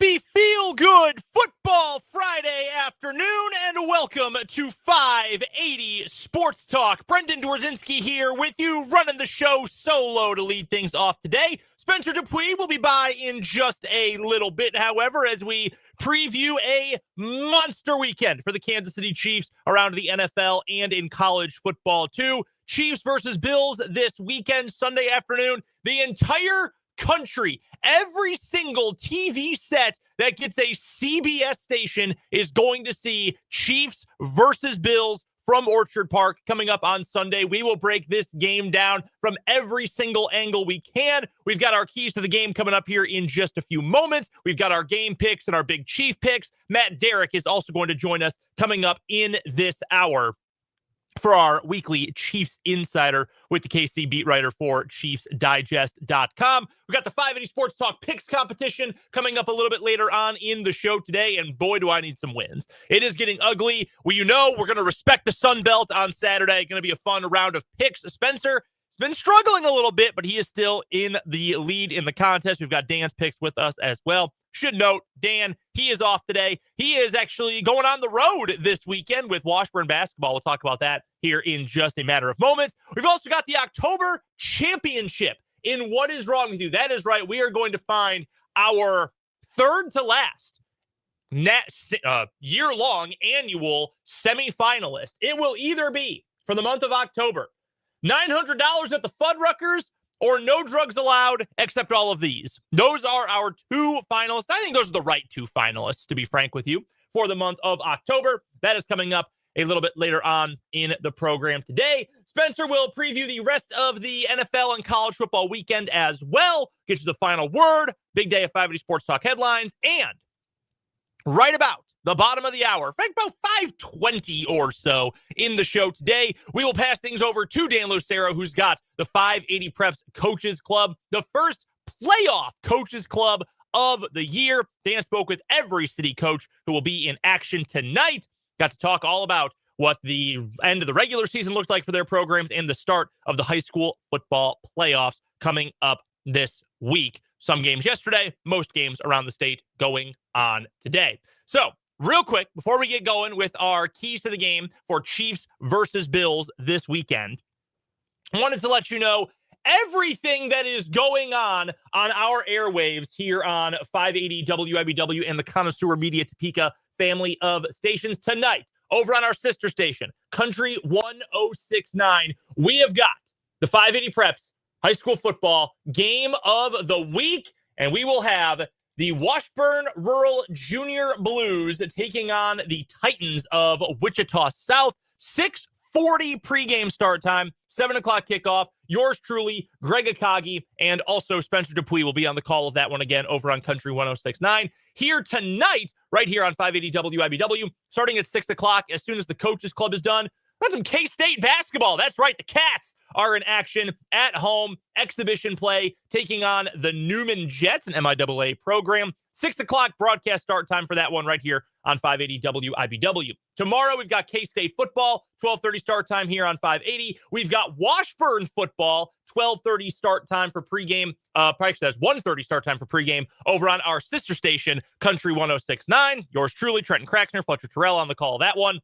Happy feel-good football Friday afternoon, and welcome to 580 Sports Talk. Brendan Dworzinski here with you, running the show solo to lead things off today. Spencer Dupuis will be by in just a little bit, however, as we preview a monster weekend for the Kansas City Chiefs around the NFL and in college football, too. Chiefs versus Bills this weekend, Sunday afternoon. The entire country, every single TV set that gets a CBS station is going to see Chiefs versus Bills from Orchard Park coming up on Sunday. We will break this game down from every single angle we can. We've got our keys to the game coming up here in just a few moments. We've got our game picks and our big Chief picks. Matt Derrick is also going to join us coming up in this hour for our weekly Chiefs Insider with the KC beat writer for ChiefsDigest.com. We got the 580 Sports Talk picks competition coming up a little bit later on in the show today, and boy, do I need some wins. It is getting ugly. Well, you know we're going to respect the Sun Belt on Saturday. Going to be a fun round of picks. Spencer has been struggling a little bit, but he is still in the lead in the contest. We've got Dan's picks with us as well. Should note, Dan, he is off today. He is actually going on the road this weekend with Washburn basketball. We'll talk about that here in just a matter of moments. We've also got the October Championship in What Is Wrong With You. That is right. We are going to find our third to last year-long annual semifinalist. It will either be, for the month of October, $900 at the Fuddruckers, or no drugs allowed except all of these. Those are our two finalists. I think those are the right two finalists, to be frank with you, for the month of October. That is coming up a little bit later on in the program today. Spencer will preview the rest of the NFL and college football weekend as well. Get you the final word. Big day of 580 Sports Talk headlines. And right about the bottom of the hour, in fact, about 5:20 or so in the show today, we will pass things over to Dan Lucero, who's got the 580 Preps Coaches Club, the first playoff coaches club of the year. Dan spoke with every city coach who will be in action tonight. Got to talk all about what the end of the regular season looked like for their programs and the start of the high school football playoffs coming up this week. Some games yesterday, most games around the state going on today. So, real quick, before we get going with our keys to the game for Chiefs versus Bills this weekend, I wanted to let you know everything that is going on our airwaves here on 580 WIBW and the Connoisseur Media Topeka family of stations tonight. Over on our sister station, Country 1069, we have got the 580 Preps high school football game of the week, and we will have the Washburn Rural Junior Blues taking on the Titans of Wichita South. 6:40 pregame start time, 7 o'clock kickoff. Yours truly, Greg Akagi, and also Spencer Dupuis will be on the call of that one again over on Country 1069. Here tonight, right here on 580 WIBW, starting at 6 o'clock as soon as the Coaches Club is done. That's some K-State basketball. That's right. The Cats are in action at home. Exhibition play taking on the Newman Jets, an MIAA program. 6 o'clock broadcast start time for that one right here on 580 WIBW. Tomorrow, we've got K-State football, 12:30 start time here on 580. We've got Washburn football, 12:30 start time for pregame. Actually, that's 1:30 start time for pregame over on our sister station, Country 1069. Yours truly, Trenton Craxner, Fletcher Terrell on the call of that one.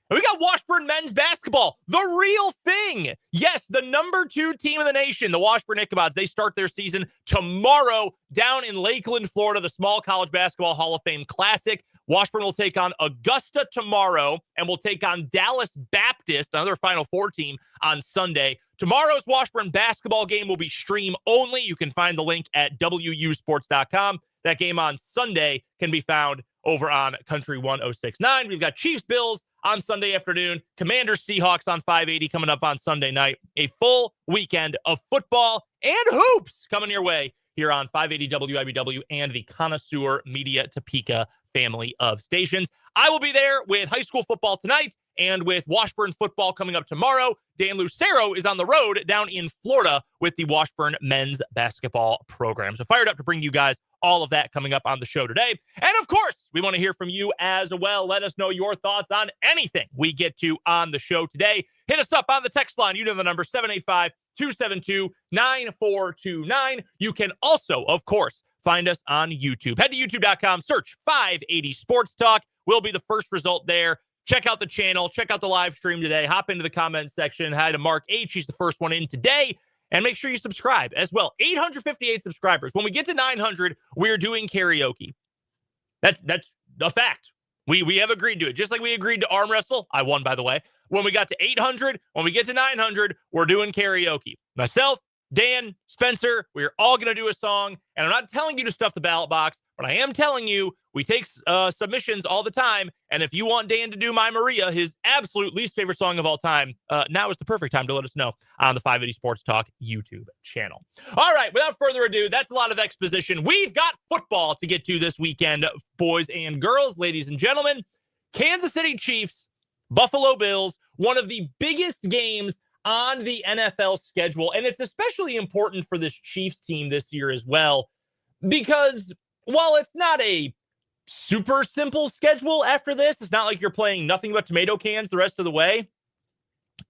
And we got Washburn men's basketball, the real thing. Yes, the number 2 team in the nation, the Washburn Ichabods. They start their season tomorrow down in Lakeland, Florida, the Small College Basketball Hall of Fame Classic. Washburn will take on Augusta tomorrow, and will take on Dallas Baptist, another Final Four team, on Sunday. Tomorrow's Washburn basketball game will be stream only. You can find the link at wusports.com. That game on Sunday can be found over on Country 1069. We've got Chiefs Bills on Sunday afternoon, Commanders Seahawks on 580 coming up on Sunday night. A full weekend of football and hoops coming your way here on 580 WIBW and the Connoisseur Media Topeka family of stations. I will be there with high school football tonight and with Washburn football coming up tomorrow. Dan Lucero is on the road down in Florida with the Washburn men's basketball program. So fired up to bring you guys all of that coming up on the show today. And of course, we want to hear from you as well. Let us know your thoughts on anything we get to on the show today. Hit us up on the text line. You know the number, 785-272-9429. You can also, of course, find us on YouTube. Head to youtube.com, search 580 Sports Talk. We'll be the first result there. Check out the channel. Check out the live stream today. Hop into the comments section. Hi to Mark H. He's the first one in today. And make sure you subscribe as well. 858 subscribers. When we get to 900, we're doing karaoke. That's a fact. We have agreed to it. Just like we agreed to arm wrestle. I won, by the way. When we got to 800, when we get to 900, we're doing karaoke. Myself, Dan, Spencer, we're all going to do a song. And I'm not telling you to stuff the ballot box, but I am telling you we take submissions all the time. And if you want Dan to do My Maria, his absolute least favorite song of all time, now is the perfect time to let us know on the 580 Sports Talk YouTube channel. All right, without further ado, that's a lot of exposition. We've got football to get to this weekend, boys and girls, ladies and gentlemen. Kansas City Chiefs, Buffalo Bills, one of the biggest games on the NFL schedule. And it's especially important for this Chiefs team this year as well, because while it's not a super simple schedule after this, it's not like you're playing nothing but tomato cans the rest of the way.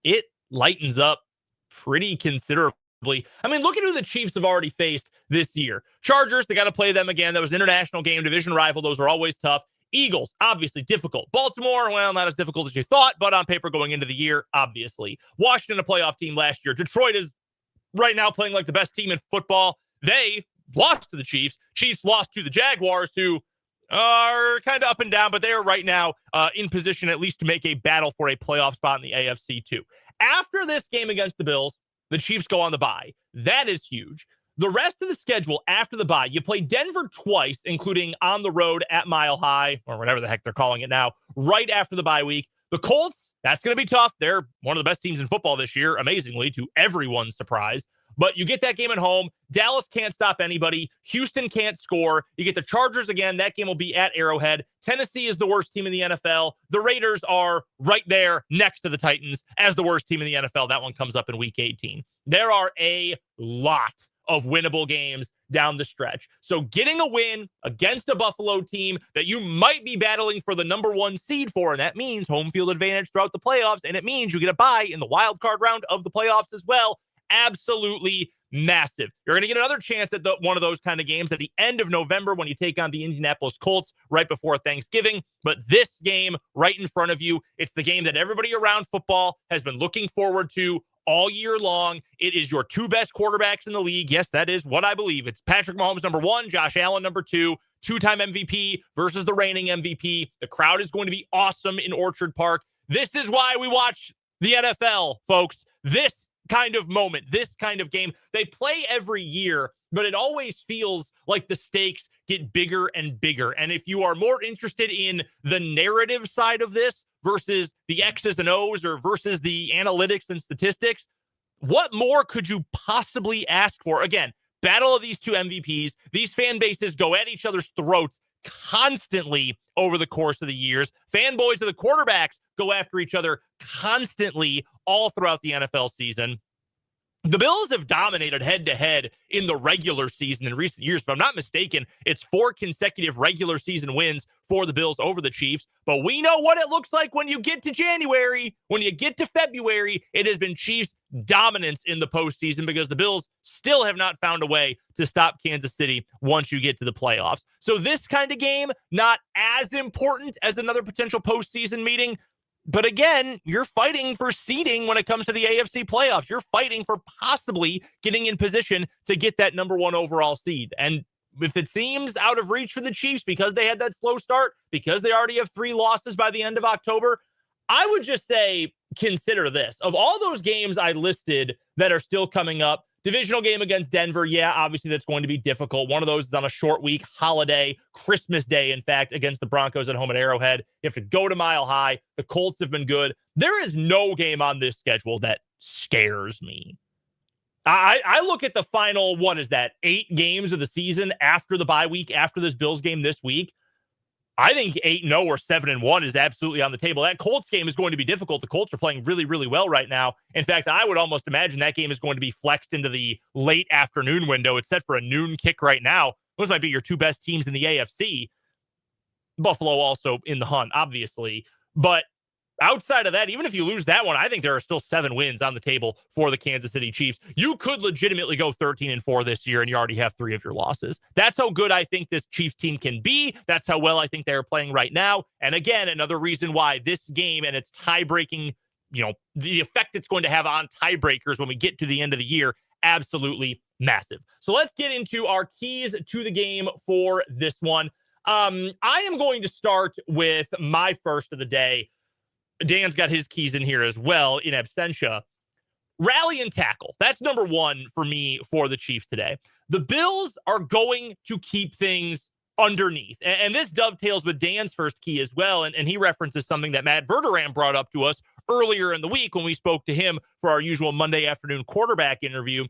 It lightens up pretty considerably. I mean, look at who the Chiefs have already faced this year. Chargers, they got to play them again. That was an international game, division rival. Those are always tough. Eagles, obviously difficult. Baltimore, well, not as difficult as you thought, but on paper going into the year, obviously. Washington, a playoff team last year. Detroit is right now playing like the best team in football. They lost to the Chiefs. Chiefs lost to the Jaguars, who are kind of up and down, but they are right now in position at least to make a battle for a playoff spot in the AFC too. After this game against the Bills, the Chiefs go on the bye. That is huge. The rest of the schedule after the bye, you play Denver twice, including on the road at Mile High, or whatever the heck they're calling it now, right after the bye week. The Colts, that's going to be tough. They're one of the best teams in football this year, amazingly, to everyone's surprise. But you get that game at home. Dallas can't stop anybody. Houston can't score. You get the Chargers again. That game will be at Arrowhead. Tennessee is the worst team in the NFL. The Raiders are right there next to the Titans as the worst team in the NFL. That one comes up in Week 18. There are a lot of winnable games down the stretch. So getting a win against a Buffalo team that you might be battling for the number one seed for, and that means home field advantage throughout the playoffs, and it means you get a bye in the wild card round of the playoffs as well. Absolutely massive. You're going to get another chance at one of those kind of games at the end of November when you take on the Indianapolis Colts right before Thanksgiving. But this game right in front of you, it's the game that everybody around football has been looking forward to all year long. It is your two best quarterbacks in the league. Yes, that is what I believe. It's Patrick Mahomes, number one, Josh Allen, number two, two-time MVP versus the reigning MVP. The crowd is going to be awesome in Orchard Park. This is why we watch the NFL, folks. This kind of moment, this kind of game. They play every year, but it always feels like the stakes get bigger and bigger. And if you are more interested in the narrative side of this versus the X's and O's or versus the analytics and statistics, what more could you possibly ask for? Again, battle of these two MVPs. These fan bases go at each other's throats constantly over the course of the years. Fanboys of the quarterbacks go after each other constantly all throughout the NFL season. The Bills have dominated head-to-head in the regular season in recent years. If I'm not mistaken, it's 4 consecutive regular season wins for the Bills over the Chiefs. But we know what it looks like when you get to January. When you get to February, it has been Chiefs dominance in the postseason because the Bills still have not found a way to stop Kansas City once you get to the playoffs. So this kind of game, not as important as another potential postseason meeting. But again, you're fighting for seeding when it comes to the AFC playoffs. You're fighting for possibly getting in position to get that number one overall seed. And if it seems out of reach for the Chiefs because they had that slow start, because they already have 3 losses by the end of October, I would just say consider this. Of all those games I listed that are still coming up, divisional game against Denver, yeah, obviously that's going to be difficult. One of those is on a short week, holiday, Christmas Day, in fact, against the Broncos at home at Arrowhead. You have to go to Mile High. The Colts have been good. There is no game on this schedule that scares me. I look at the final, 8 games of the season after the bye week, after this Bills game this week. I think 8-0 or 7-1 is absolutely on the table. That Colts game is going to be difficult. The Colts are playing really, really well right now. In fact, I would almost imagine that game is going to be flexed into the late afternoon window. It's set for a noon kick right now. Those might be your 2 best teams in the AFC. Buffalo also in the hunt, obviously. But outside of that, even if you lose that one, I think there are still 7 wins on the table for the Kansas City Chiefs. You could legitimately go 13-4 this year, and you already have 3 of your losses. That's how good I think this Chiefs team can be. That's how well I think they're playing right now. And again, another reason why this game and its tie-breaking, the effect it's going to have on tiebreakers when we get to the end of the year, absolutely massive. So let's get into our keys to the game for this one. I am going to start with my first of the day. Dan's got his keys in here as well in absentia. Rally and tackle. That's number one for me for the Chiefs today. The Bills are going to keep things underneath. And this dovetails with Dan's first key as well. And he references something that Matt Verderam brought up to us earlier in the week when we spoke to him for our usual Monday afternoon quarterback interview.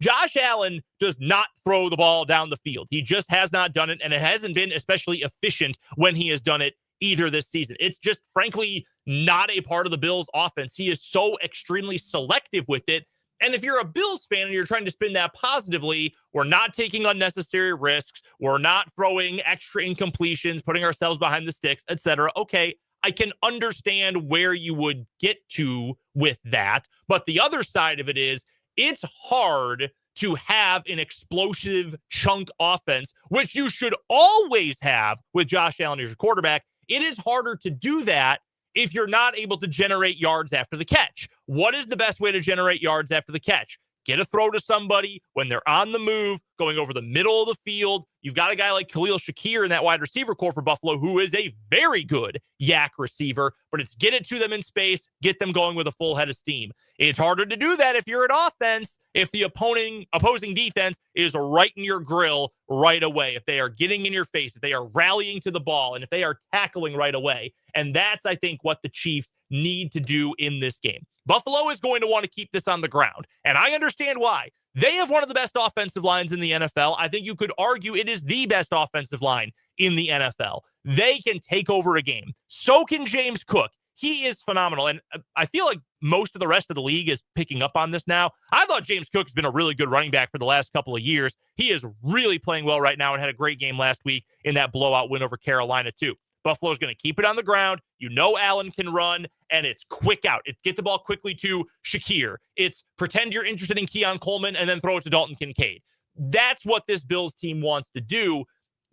Josh Allen does not throw the ball down the field. He just has not done it, and it hasn't been especially efficient when he has done it either this season. It's just, frankly, not a part of the Bills' offense. He is so extremely selective with it. And if you're a Bills fan and you're trying to spin that positively, we're not taking unnecessary risks. We're not throwing extra incompletions, putting ourselves behind the sticks, etc. Okay, I can understand where you would get to with that. But the other side of it is, it's hard to have an explosive chunk offense, which you should always have with Josh Allen as your quarterback. It is harder to do that if you're not able to generate yards after the catch. What is the best way to generate yards after the catch? Get a throw to somebody when they're on the move, going over the middle of the field. You've got a guy like Khalil Shakir in that wide receiver core for Buffalo, who is a very good yak receiver, but it's get it to them in space, get them going with a full head of steam. It's harder to do that if you're an offense, if the opposing defense is right in your grill right away, if they are getting in your face, if they are rallying to the ball, and if they are tackling right away. And that's, I think, what the Chiefs need to do in this game. Buffalo is going to want to keep this on the ground, and I understand why. They have one of the best offensive lines in the NFL. I think you could argue it is the best offensive line in the NFL. They can take over a game. So can James Cook. He is phenomenal, and I feel like most of the rest of the league is picking up on this now. I thought James Cook has been a really good running back for the last couple of years. He is really playing well right now and had a great game last week in that blowout win over Carolina, too. Buffalo's going to keep it on the ground. You know Allen can run, and it's quick out. It's get the ball quickly to Shakir. It's pretend you're interested in Keon Coleman and then throw it to Dalton Kincaid. That's what this Bills team wants to do.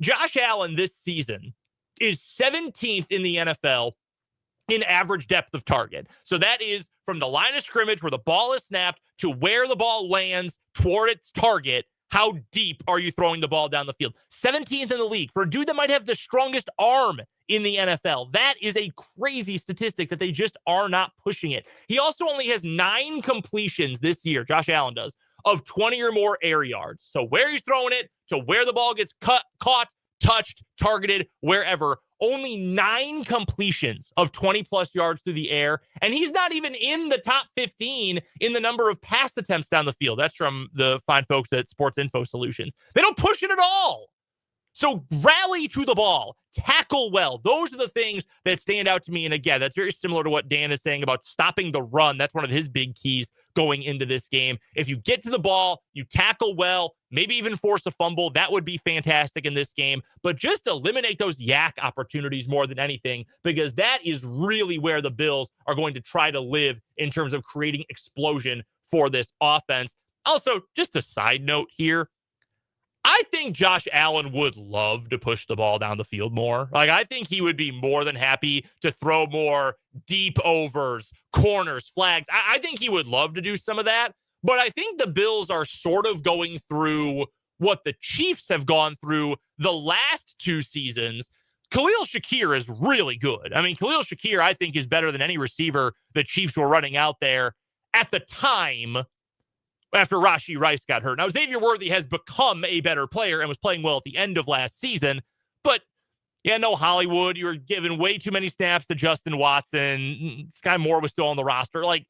Josh Allen this season is 17th in the NFL in average depth of target. So that is from the line of scrimmage where the ball is snapped to where the ball lands toward its target. How deep are you throwing the ball down the field? 17th in the league for a dude that might have the strongest arm in the NFL. That is a crazy statistic that they just are not pushing it. He also only has 9 completions this year, Josh Allen does, of 20 or more air yards. So where he's throwing it to where the ball gets caught, touched, targeted, wherever. Only 9 completions of 20-plus yards through the air, and he's not even in the top 15 in the number of pass attempts down the field. That's from the fine folks at Sports Info Solutions. They don't push it at all. So rally to the ball, tackle well. Those are the things that stand out to me. And again, that's very similar to what Dan is saying about stopping the run. That's one of his big keys going into this game. If you get to the ball, you tackle well, maybe even force a fumble, that would be fantastic in this game. But just eliminate those yak opportunities more than anything, because that is really where the Bills are going to try to live in terms of creating explosion for this offense. Also, just a side note here, I think Josh Allen would love to push the ball down the field more. Like, I think he would be more than happy to throw more deep overs, corners, flags. I think he would love to do some of that. But I think the Bills are sort of going through what the Chiefs have gone through the last 2 seasons. Khalil Shakir is really good. I mean, Khalil Shakir, I think, is better than any receiver the Chiefs were running out there at the time after Rashee Rice got hurt. Now, Xavier Worthy has become a better player and was playing well at the end of last season, but yeah, no Hollywood. You were giving way too many snaps to Justin Watson. Sky Moore was still on the roster. Like,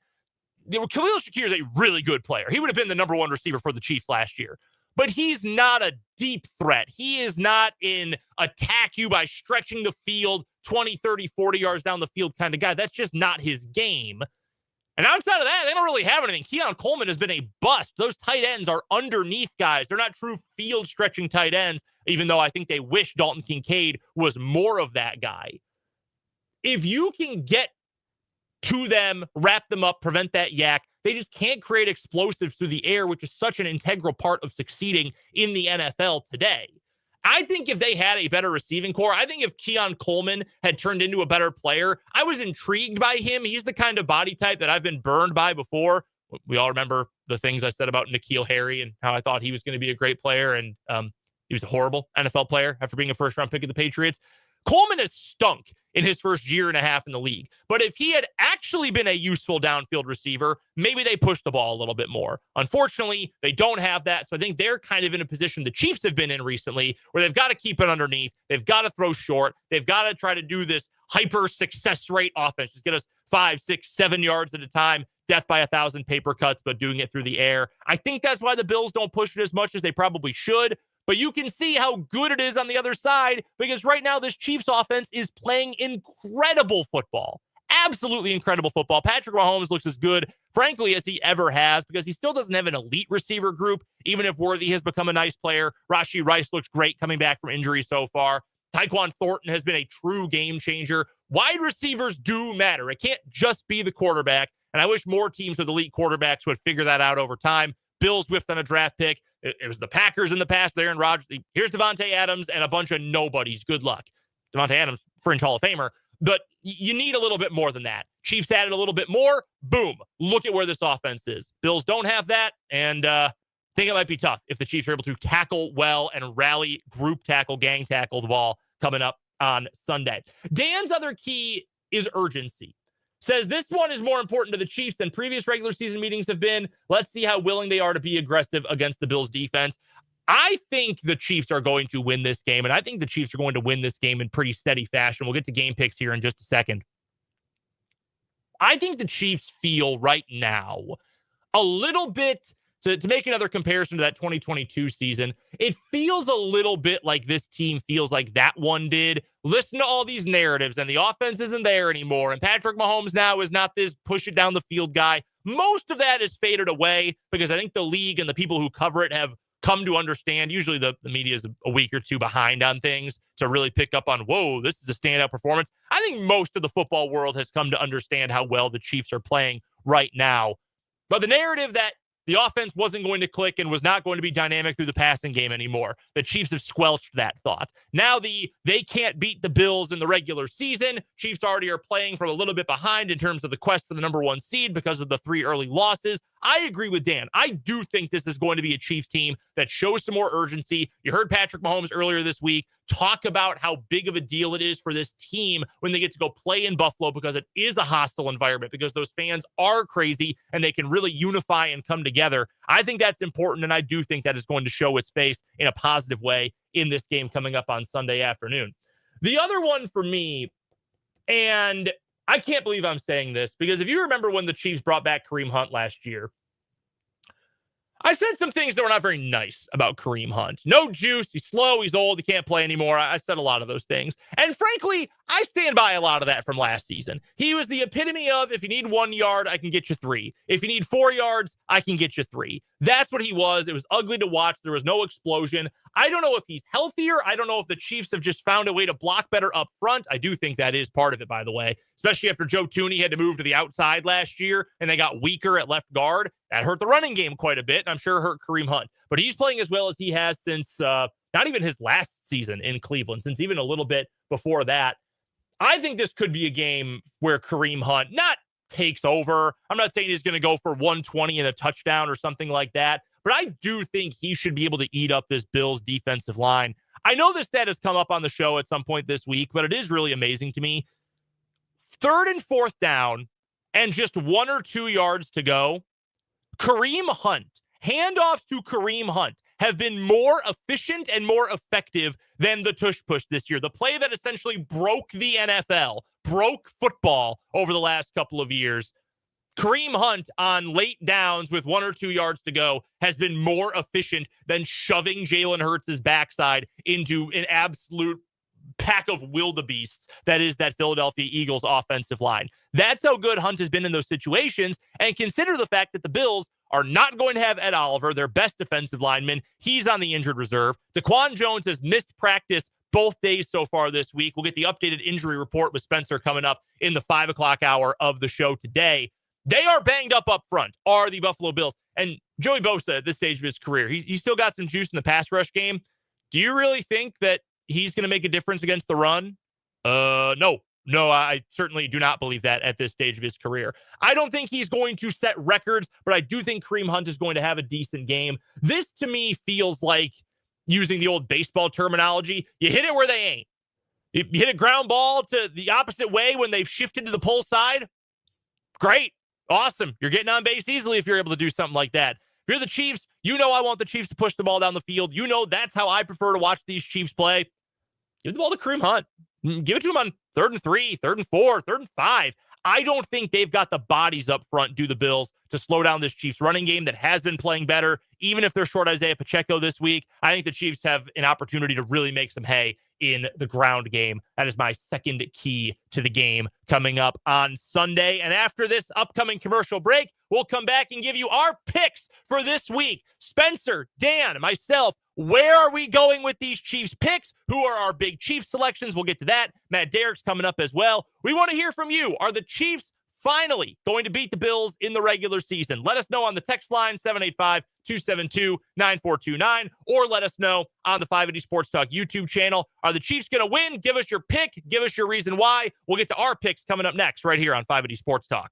Khalil Shakir is a really good player. He would have been the number 1 receiver for the Chiefs last year, but he's not a deep threat. He is not an attack you by stretching the field 20, 30, 40 yards down the field kind of guy. That's just not his game. And outside of that, they don't really have anything. Keon Coleman has been a bust. Those tight ends are underneath guys. They're not true field-stretching tight ends, even though I think they wish Dalton Kincaid was more of that guy. If you can get to them, wrap them up, prevent that yak. They just can't create explosives through the air, which is such an integral part of succeeding in the NFL today. I think if they had a better receiving core, I think if Keon Coleman had turned into a better player, I was intrigued by him. He's the kind of body type that I've been burned by before. We all remember the things I said about N'Keal Harry and how I thought he was going to be a great player, and he was a horrible NFL player after being a first-round pick of the Patriots. Coleman has stunk in his first year and a half in the league. But if he had actually been a useful downfield receiver, maybe they push the ball a little bit more. Unfortunately, they don't have that. So I think they're kind of in a position the Chiefs have been in recently where they've got to keep it underneath. They've got to throw short. They've got to try to do this hyper success rate offense. Just get us 5, 6, 7 yards at a time. Death by 1,000 paper cuts, but doing it through the air. I think that's why the Bills don't push it as much as they probably should. But you can see how good it is on the other side because right now this Chiefs offense is playing incredible football. Absolutely incredible football. Patrick Mahomes looks as good, frankly, as he ever has because he still doesn't have an elite receiver group, even if Worthy has become a nice player. Rashee Rice looks great coming back from injury so far. Tyquan Thornton has been a true game changer. Wide receivers do matter. It can't just be the quarterback. And I wish more teams with elite quarterbacks would figure that out over time. Bills whiffed on a draft pick. It was the Packers in the past, Aaron Rodgers. Here's Devontae Adams and a bunch of nobodies. Good luck. Devontae Adams, fringe Hall of Famer. But you need a little bit more than that. Chiefs added a little bit more. Boom. Look at where this offense is. Bills don't have that. And I think it might be tough if the Chiefs are able to tackle well and rally, group tackle, gang tackle the ball coming up on Sunday. Dan's other key is urgency. Says this one is more important to the Chiefs than previous regular season meetings have been. Let's see how willing they are to be aggressive against the Bills defense. I think the Chiefs are going to win this game, and I think the Chiefs are going to win this game in pretty steady fashion. We'll get to game picks here in just a second. I think the Chiefs feel right now a little bit, to make another comparison to that 2022 season, it feels a little bit like this team feels like that one did. Listen to all these narratives, and the offense isn't there anymore, and Patrick Mahomes now is not this push it down the field guy. Most of that is faded away because I think the league and the people who cover it have come to understand. Usually the media is a week or two behind on things to really pick up on, whoa, this is a standout performance. I think most of the football world has come to understand how well the Chiefs are playing right now. But the narrative that the offense wasn't going to click and was not going to be dynamic through the passing game anymore. The Chiefs have squelched that thought. Now they can't beat the Bills in the regular season. Chiefs already are playing from a little bit behind in terms of the quest for the number 1 seed because of the 3 early losses. I agree with Dan. I do think this is going to be a Chiefs team that shows some more urgency. You heard Patrick Mahomes earlier this week talk about how big of a deal it is for this team when they get to go play in Buffalo because it is a hostile environment, because those fans are crazy and they can really unify and come together. I think that's important, and I do think that is going to show its face in a positive way in this game coming up on Sunday afternoon. The other one for me, and I can't believe I'm saying this, because if you remember when the Chiefs brought back Kareem Hunt last year, I said some things that were not very nice about Kareem Hunt. No juice. He's slow. He's old. He can't play anymore. I said a lot of those things. And frankly, I stand by a lot of that from last season. He was the epitome of, if you need 1 yard, I can get you 3. If you need 4 yards, I can get you 3. That's what he was. It was ugly to watch. There was no explosion. I don't know if he's healthier. I don't know if the Chiefs have just found a way to block better up front. I do think that is part of it, by the way, especially after Joe Thuney had to move to the outside last year and they got weaker at left guard. That hurt the running game quite a bit. And I'm sure it hurt Kareem Hunt. But he's playing as well as he has since not even his last season in Cleveland, since even a little bit before that. I think this could be a game where Kareem Hunt not takes over. I'm not saying he's going to go for 120 and a touchdown or something like that, but I do think he should be able to eat up this Bills defensive line. I know this stat has come up on the show at some point this week, but it is really amazing to me. 3rd and 4th down and just 1 or 2 yards to go. Kareem Hunt, handoffs to Kareem Hunt have been more efficient and more effective than the tush push this year. The play that essentially broke the NFL, broke football over the last couple of years. Kareem Hunt on late downs with 1 or 2 yards to go has been more efficient than shoving Jalen Hurts' backside into an absolute pack of wildebeests that is that Philadelphia Eagles offensive line. That's how good Hunt has been in those situations. And consider the fact that the Bills are not going to have Ed Oliver, their best defensive lineman. He's on the injured reserve. Daquan Jones has missed practice both days so far this week. We'll get the updated injury report with Spencer coming up in the 5 o'clock hour of the show today. They are banged up front, are the Buffalo Bills. And Joey Bosa at this stage of his career, he's still got some juice in the pass rush game. Do you really think that he's going to make a difference against the run? No, I certainly do not believe that at this stage of his career. I don't think he's going to set records, but I do think Kareem Hunt is going to have a decent game. This, to me, feels like, using the old baseball terminology, you hit it where they ain't. You hit a ground ball to the opposite way when they've shifted to the pull side. Great. Awesome. You're getting on base easily if you're able to do something like that. If you're the Chiefs, you know I want the Chiefs to push the ball down the field. You know that's how I prefer to watch these Chiefs play. Give the ball to Kareem Hunt. Give it to him on 3rd and 3, 3rd and 4, 3rd and 5. I don't think they've got the bodies up front, do the Bills, to slow down this Chiefs running game that has been playing better. Even if they're short Isaiah Pacheco this week, I think the Chiefs have an opportunity to really make some hay in the ground game. That is my second key to the game coming up on Sunday. And after this upcoming commercial break, we'll come back and give you our picks for this week. Spencer, Dan, myself, where are we going with these Chiefs picks? Who are our big Chiefs selections? We'll get to that. Matt Derrick's coming up as well. We want to hear from you. Are the Chiefs finally going to beat the Bills in the regular season? Let us know on the text line, 785-272-9429, or let us know on the 580 Sports Talk YouTube channel. Are the Chiefs going to win? Give us your pick. Give us your reason why. We'll get to our picks coming up next right here on 580 Sports Talk.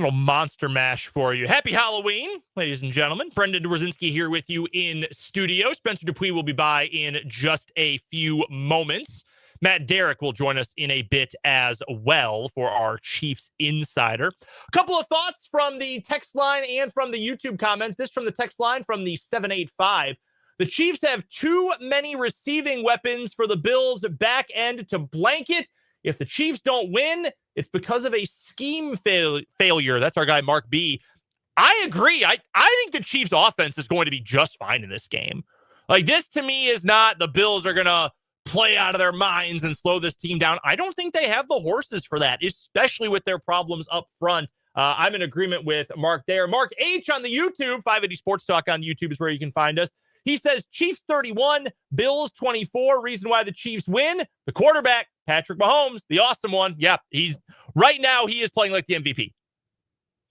little monster mash for you. Happy Halloween, ladies and gentlemen. Brendan Dworzinski here with you in studio. Spencer Dupuis will be by in just a few moments. Matt Derrick will join us in a bit as well for our Chiefs Insider. A couple of thoughts from the text line and from the YouTube comments. This from the text line from the 785. The Chiefs have too many receiving weapons for the Bills' back end to blanket. If the Chiefs don't win, it's because of a scheme failure. That's our guy, Mark B. I agree. I think the Chiefs' offense is going to be just fine in this game. Like, this to me is not the Bills are going to play out of their minds and slow this team down. I don't think they have the horses for that, especially with their problems up front. I'm in agreement with Mark there. Mark H on the YouTube, 580 Sports Talk on YouTube is where you can find us. He says Chiefs 31, Bills 24. Reason why the Chiefs win, the quarterback, Patrick Mahomes, the awesome one. Yeah, right now he is playing like the MVP.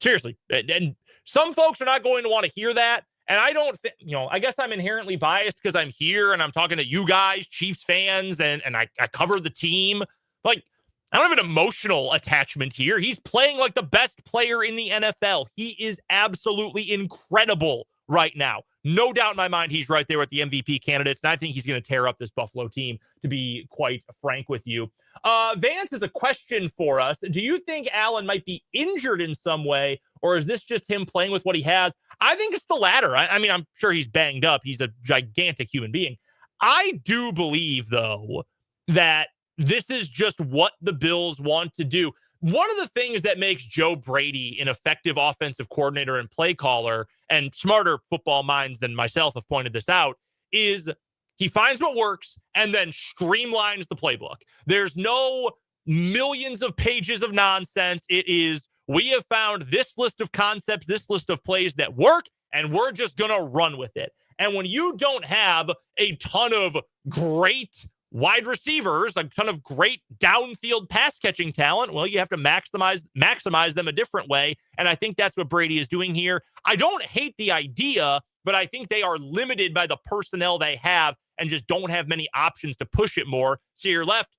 Seriously. And some folks are not going to want to hear that. And I don't think, I guess I'm inherently biased because I'm here and I'm talking to you guys, Chiefs fans, and I cover the team. Like, I don't have an emotional attachment here. He's playing like the best player in the NFL. He is absolutely incredible right now. No doubt in my mind, he's right there with the MVP candidates, and I think he's going to tear up this Buffalo team, to be quite frank with you. Vance has a question for us. Do you think Allen might be injured in some way, or is this just him playing with what he has? I think it's the latter. I mean, I'm sure he's banged up. He's a gigantic human being. I do believe, though, that this is just what the Bills want to do. One of the things that makes Joe Brady an effective offensive coordinator and play caller, and smarter football minds than myself have pointed this out, is he finds what works and then streamlines the playbook. There's no millions of pages of nonsense. It is, we have found this list of concepts, this list of plays that work, and we're just going to run with it. And when you don't have a ton of great wide receivers, a ton of great downfield pass catching talent, well, you have to maximize them a different way. And I think that's what Brady is doing here. I don't hate the idea, but I think they are limited by the personnel they have and just don't have many options to push it more. So you're left,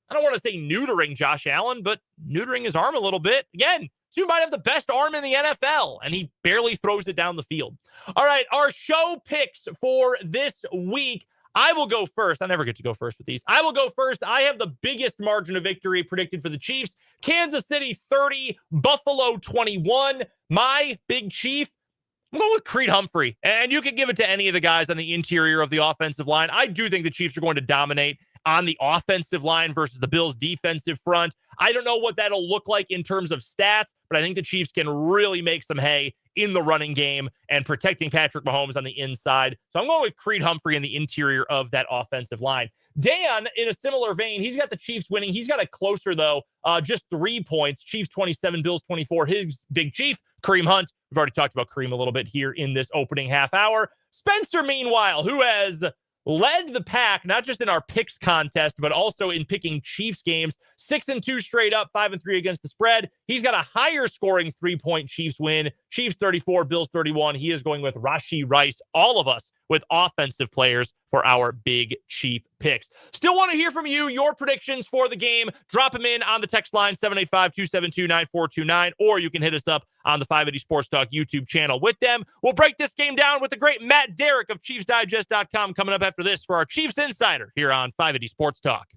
I don't want to say neutering Josh Allen, but neutering his arm a little bit. Again, he might have the best arm in the NFL, and he barely throws it down the field. All right, our show picks for this week. I will go first. I never get to go first with these. I will go first. I have the biggest margin of victory predicted for the Chiefs. Kansas City 30, Buffalo 21. My big chief, I'm going with Creed Humphrey. And you can give it to any of the guys on the interior of the offensive line. I do think the Chiefs are going to dominate on the offensive line versus the Bills' defensive front. I don't know what that'll look like in terms of stats, but I think the Chiefs can really make some hay in the running game and protecting Patrick Mahomes on the inside. So I'm going with Creed Humphrey in the interior of that offensive line. Dan, in a similar vein, he's got the Chiefs winning. He's got it closer, though, just 3 points. Chiefs 27, Bills 24. His big chief, Kareem Hunt. We've already talked about Kareem a little bit here in this opening half hour. Spencer, meanwhile, who has led the pack, not just in our picks contest, but also in picking Chiefs games. 6-2 straight up, 5-3 against the spread. He's got a higher scoring 3-point Chiefs win. Chiefs 34, Bills 31. He is going with Rashee Rice. All of us with offensive players for our big Chief picks. Still want to hear from you, your predictions for the game. Drop them in on the text line, 785-272-9429, or you can hit us up on the 580 Sports Talk YouTube channel with them. We'll break this game down with the great Matt Derrick of ChiefsDigest.com coming up after this for our Chiefs Insider here on 580 Sports Talk.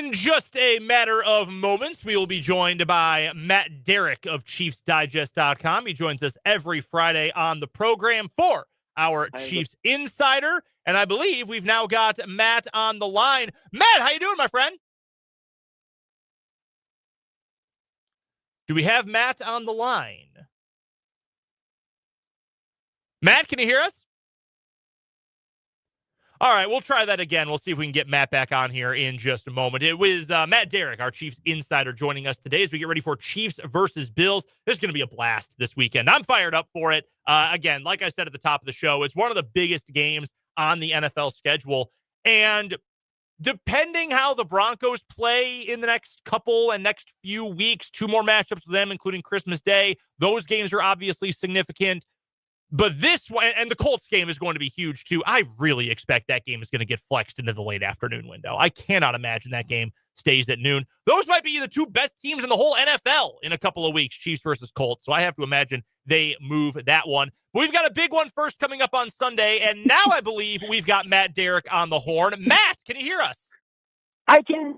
In just a matter of moments, we will be joined by Matt Derrick of ChiefsDigest.com. He joins us every Friday on the program for our Chiefs Insider. And I believe we've now got Matt on the line. Matt, how you doing, my friend? Do we have Matt on the line? Matt, can you hear us? All right, we'll try that again. We'll see if we can get Matt back on here in just a moment. It was Matt Derrick, our Chiefs Insider, joining us today as we get ready for Chiefs versus Bills. This is going to be a blast this weekend. I'm fired up for it. Again, like I said at the top of the show, it's one of the biggest games on the NFL schedule. And depending how the Broncos play in the next few weeks, 2 more matchups with them, including Christmas Day, those games are obviously significant. But this one, and the Colts game is going to be huge too. I really expect that game is going to get flexed into the late afternoon window. I cannot imagine that game stays at noon. Those might be the 2 best teams in the whole NFL in a couple of weeks, Chiefs versus Colts. So I have to imagine they move that one. But we've got a big one first coming up on Sunday. And now I believe we've got Matt Derrick on the horn. Matt, can you hear us? I can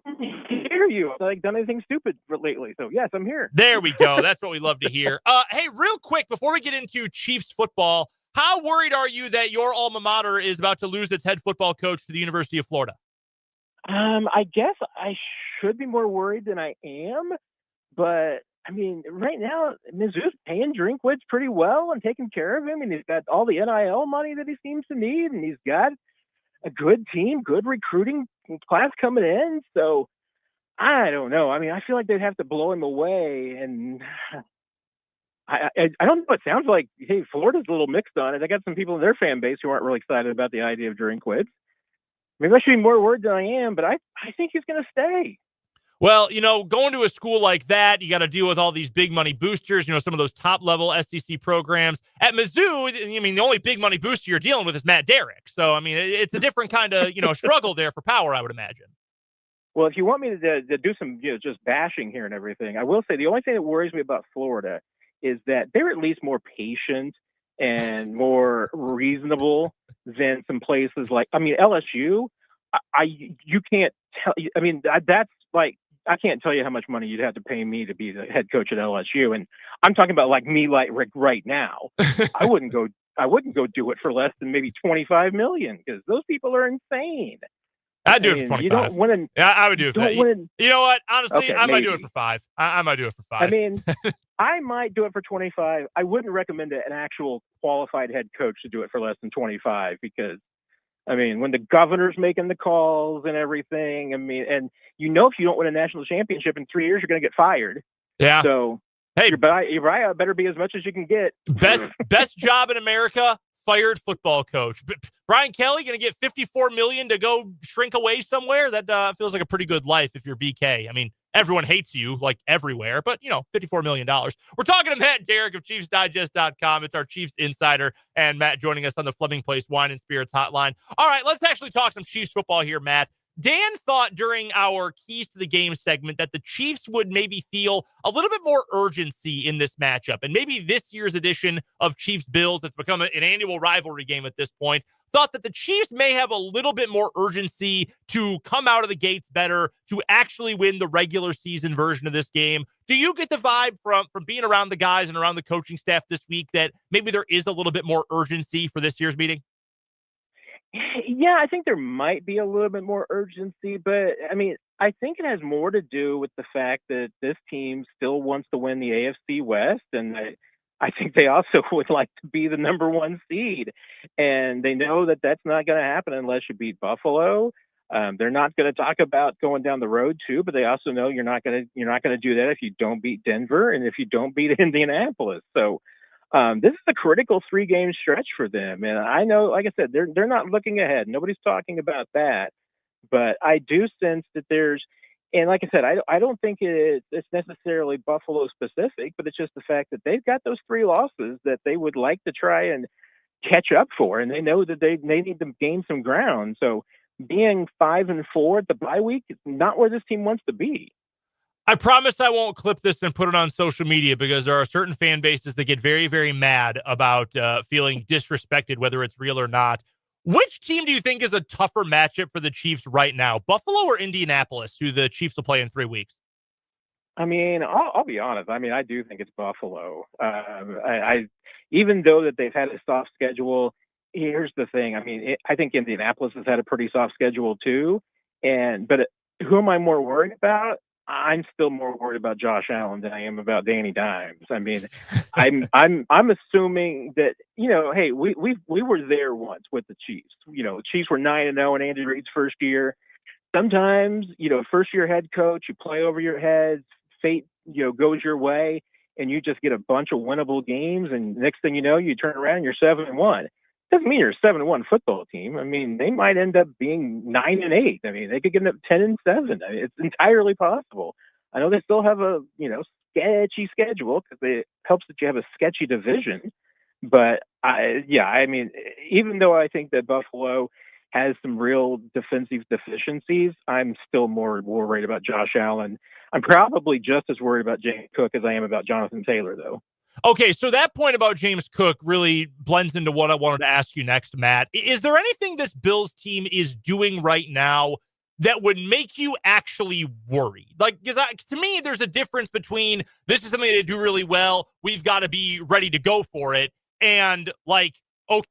hear you. I've like done anything stupid lately. So, yes, I'm here. There we go. That's what we love to hear. Hey, real quick, before we get into Chiefs football, how worried are you that your alma mater is about to lose its head football coach to the University of Florida? I guess I should be more worried than I am. But, I mean, right now, Mizzou's paying Drinkwitz pretty well and taking care of him. And he's got all the NIL money that he seems to need. And he's got a good team, good recruiting class coming in. So I don't know. I mean, I feel like they'd have to blow him away. And I don't know. It sounds like, hey, Florida's a little mixed on it. I got some people in their fan base who aren't really excited about the idea of Drinkwitz. Maybe I should be more worried than I am, but I think he's going to stay. Well, going to a school like that, you got to deal with all these big money boosters, some of those top level SEC programs. At Mizzou, the only big money booster you're dealing with is Matt Derrick. So, it's a different kind of, struggle there for power, I would imagine. Well, if you want me to do some, just bashing here and everything, I will say the only thing that worries me about Florida is that they're at least more patient and more reasonable than some places like, LSU. You can't tell. That's like, I can't tell you how much money you'd have to pay me to be the head coach at LSU. And I'm talking about like me, like Rick right now. I wouldn't go do it for less than maybe $25 million because those people are insane. I'd do it for 25. You don't want to. Yeah, I would do it for that. You know what? Honestly, okay, I might do it for 5. I might do it for 5. I might do it for 25. I wouldn't recommend an actual qualified head coach to do it for less than 25 because, when the governor's making the calls and everything, and if you don't win a national championship in 3 years, you're going to get fired. Yeah. So, hey, your buyout better be as much as you can get. Best job in America, fired football coach. Brian Kelly going to get $54 million to go shrink away somewhere? That feels like a pretty good life if you're BK. Everyone hates you, like everywhere, but, $54 million. We're talking to Matt Derrick of ChiefsDigest.com. It's our Chiefs Insider, and Matt joining us on the Fleming Place Wine and Spirits Hotline. All right, let's actually talk some Chiefs football here, Matt. Dan thought during our Keys to the Game segment that the Chiefs would maybe feel a little bit more urgency in this matchup, and maybe this year's edition of Chiefs-Bills that's become an annual rivalry game at this point, thought that the Chiefs may have a little bit more urgency to come out of the gates better, to actually win the regular season version of this game. Do you get the vibe from being around the guys and around the coaching staff this week that maybe there is a little bit more urgency for this year's meeting? Yeah, I think there might be a little bit more urgency, but I think it has more to do with the fact that this team still wants to win the AFC West, and I think they also would like to be the number 1 seed, and they know that that's not going to happen unless you beat Buffalo. They're not going to talk about going down the road too, but they also know you're not going to do that if you don't beat Denver and if you don't beat Indianapolis. So this is a critical 3-game stretch for them, and I know, like I said, they're not looking ahead. Nobody's talking about that, but I do sense that there's. And like I said, I don't think it's necessarily Buffalo specific, but it's just the fact that they've got those 3 losses that they would like to try and catch up for, and they know that they need to gain some ground. So being 5-4 at the bye week is not where this team wants to be. I promise I won't clip this and put it on social media because there are certain fan bases that get very, very mad about feeling disrespected, whether it's real or not. Which team do you think is a tougher matchup for the Chiefs right now, Buffalo or Indianapolis, who the Chiefs will play in 3 weeks? I mean, I'll be honest. I mean, I do think it's Buffalo. I even though that they've had a soft schedule, here's the thing. I mean, I think Indianapolis has had a pretty soft schedule too. But who am I more worried about? I'm still more worried about Josh Allen than I am about Danny Dimes. I mean, I'm assuming that hey, we were there once with the Chiefs. The Chiefs were 9-0 in Andy Reid's first year. Sometimes, first year head coach, you play over your heads, fate, goes your way, and you just get a bunch of winnable games. And next thing you know, you turn around, you're 7-1. Doesn't mean you're a 7-1 football team. I mean, they might end up being 9-8. I mean, they could get up 10-7. I mean, it's entirely possible. I know they still have a sketchy schedule because it helps that you have a sketchy division. But I mean, even though I think that Buffalo has some real defensive deficiencies, I'm still more worried about Josh Allen. I'm probably just as worried about James Cook as I am about Jonathan Taylor, though. Okay, so that point about James Cook really blends into what I wanted to ask you next, Matt. Is there anything this Bills team is doing right now that would make you actually worried? Like, because to me, there's a difference between this is something they do really well, we've got to be ready to go for it, and like, okay,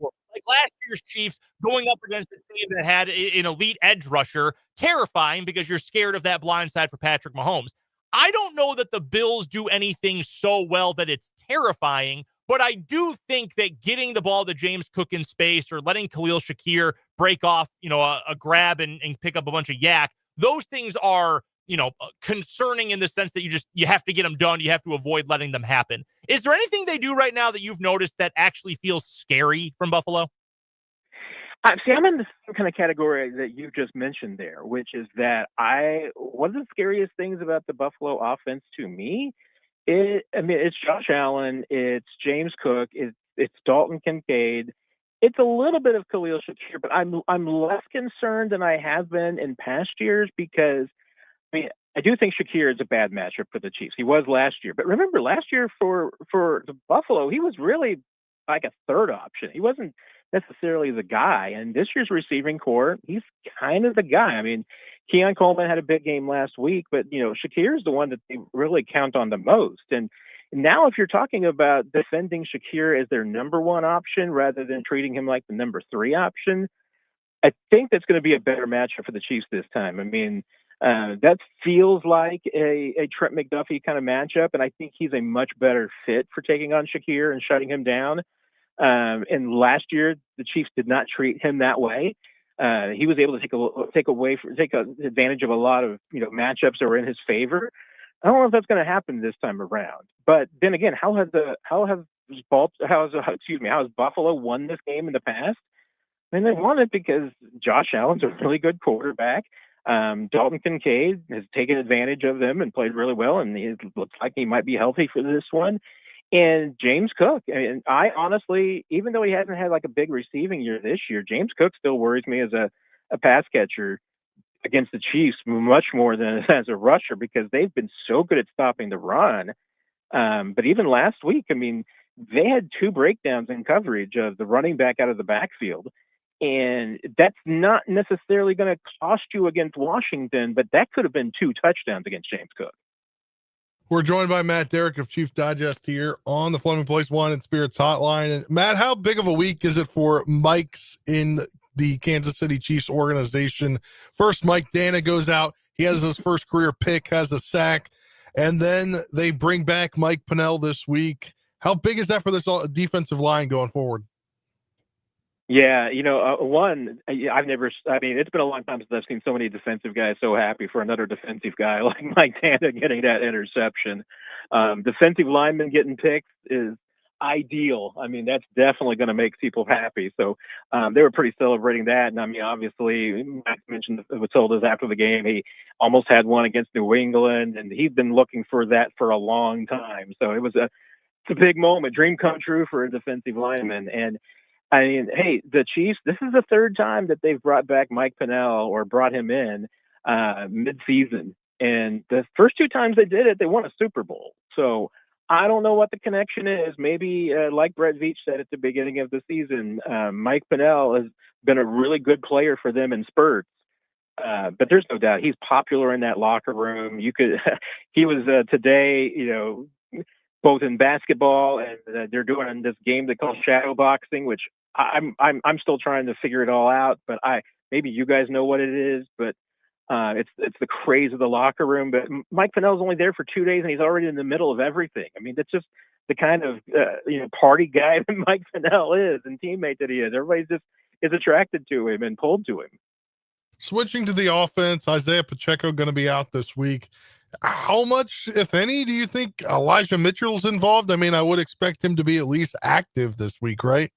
like last year's Chiefs going up against a team that had an elite edge rusher, terrifying because you're scared of that blind side for Patrick Mahomes. I don't know that the Bills do anything so well that it's terrifying, but I do think that getting the ball to James Cook in space or letting Khalil Shakir break off, a grab and pick up a bunch of yak, those things are, concerning in the sense that you have to get them done. You have to avoid letting them happen. Is there anything they do right now that you've noticed that actually feels scary from Buffalo? See, I'm in the same kind of category that you just mentioned there, which is that one of the scariest things about the Buffalo offense to me, it's Josh Allen, it's James Cook, it's Dalton Kincaid, it's a little bit of Khalil Shakir, but I'm less concerned than I have been in past years because, I mean, I do think Shakir is a bad matchup for the Chiefs. He was last year, but remember last year for the Buffalo, he was really like a third option. He wasn't necessarily the guy. And this year's receiving core, he's kind of the guy. I mean, Keon Coleman had a big game last week, but Shakir is the one that they really count on the most. And now, if you're talking about defending Shakir as their number one option rather than treating him like the number 3 option, I think that's going to be a better matchup for the Chiefs this time. I mean, that feels like a Trent McDuffie kind of matchup, and I think he's a much better fit for taking on Shakir and shutting him down. And last year, the Chiefs did not treat him that way. He was able to take advantage of a lot of matchups that were in his favor. I don't know if that's going to happen this time around. But then again, how has Buffalo won this game in the past? I mean, they won it because Josh Allen's a really good quarterback. Dalton Kincaid has taken advantage of them and played really well, and it looks like he might be healthy for this one. And James Cook, I honestly, even though he hasn't had like a big receiving year this year, James Cook still worries me as a pass catcher against the Chiefs much more than as a rusher because they've been so good at stopping the run. But even last week, I mean, they had 2 breakdowns in coverage of the running back out of the backfield. And that's not necessarily going to cost you against Washington, but that could have been 2 touchdowns against James Cook. We're joined by Matt Derrick of Chiefs Digest here on the Fleming Place Wine and Spirits Hotline. And Matt, how big of a week is it for Mike's in the Kansas City Chiefs organization? First, Mike Dana goes out. He has his first career pick, has a sack, and then they bring back Mike Pennel this week. How big is that for this defensive line going forward? Yeah, it's been a long time since I've seen so many defensive guys so happy for another defensive guy like Mike Dana getting that interception. Defensive lineman getting picked is ideal. I mean, that's definitely going to make people happy. So they were pretty celebrating that. And I mean, obviously, Max mentioned what told us after the game, he almost had one against New England, and he's been looking for that for a long time. So it's a big moment, dream come true for a defensive lineman. And I mean, hey, the Chiefs, this is the 3rd time that they've brought back Mike Pennel or brought him in mid-season. And the first 2 times they did it, they won a Super Bowl. So I don't know what the connection is. Maybe, like Brett Veach said at the beginning of the season, Mike Pennell has been a really good player for them in spurts. But there's no doubt he's popular in that locker room. You could, he was today, both in basketball and they're doing this game they call shadow boxing, which I'm still trying to figure it all out. But maybe you guys know what it is, but it's the craze of the locker room. But Mike Pennell's only there for 2 days, and he's already in the middle of everything. I mean, that's just the kind of party guy that Mike Pennell is, and teammate that he is. Everybody just is attracted to him and pulled to him. Switching to the offense, Isaiah Pacheco going to be out this week. How much, if any, do you think Elijah Mitchell's involved? I mean, I would expect him to be at least active this week, right?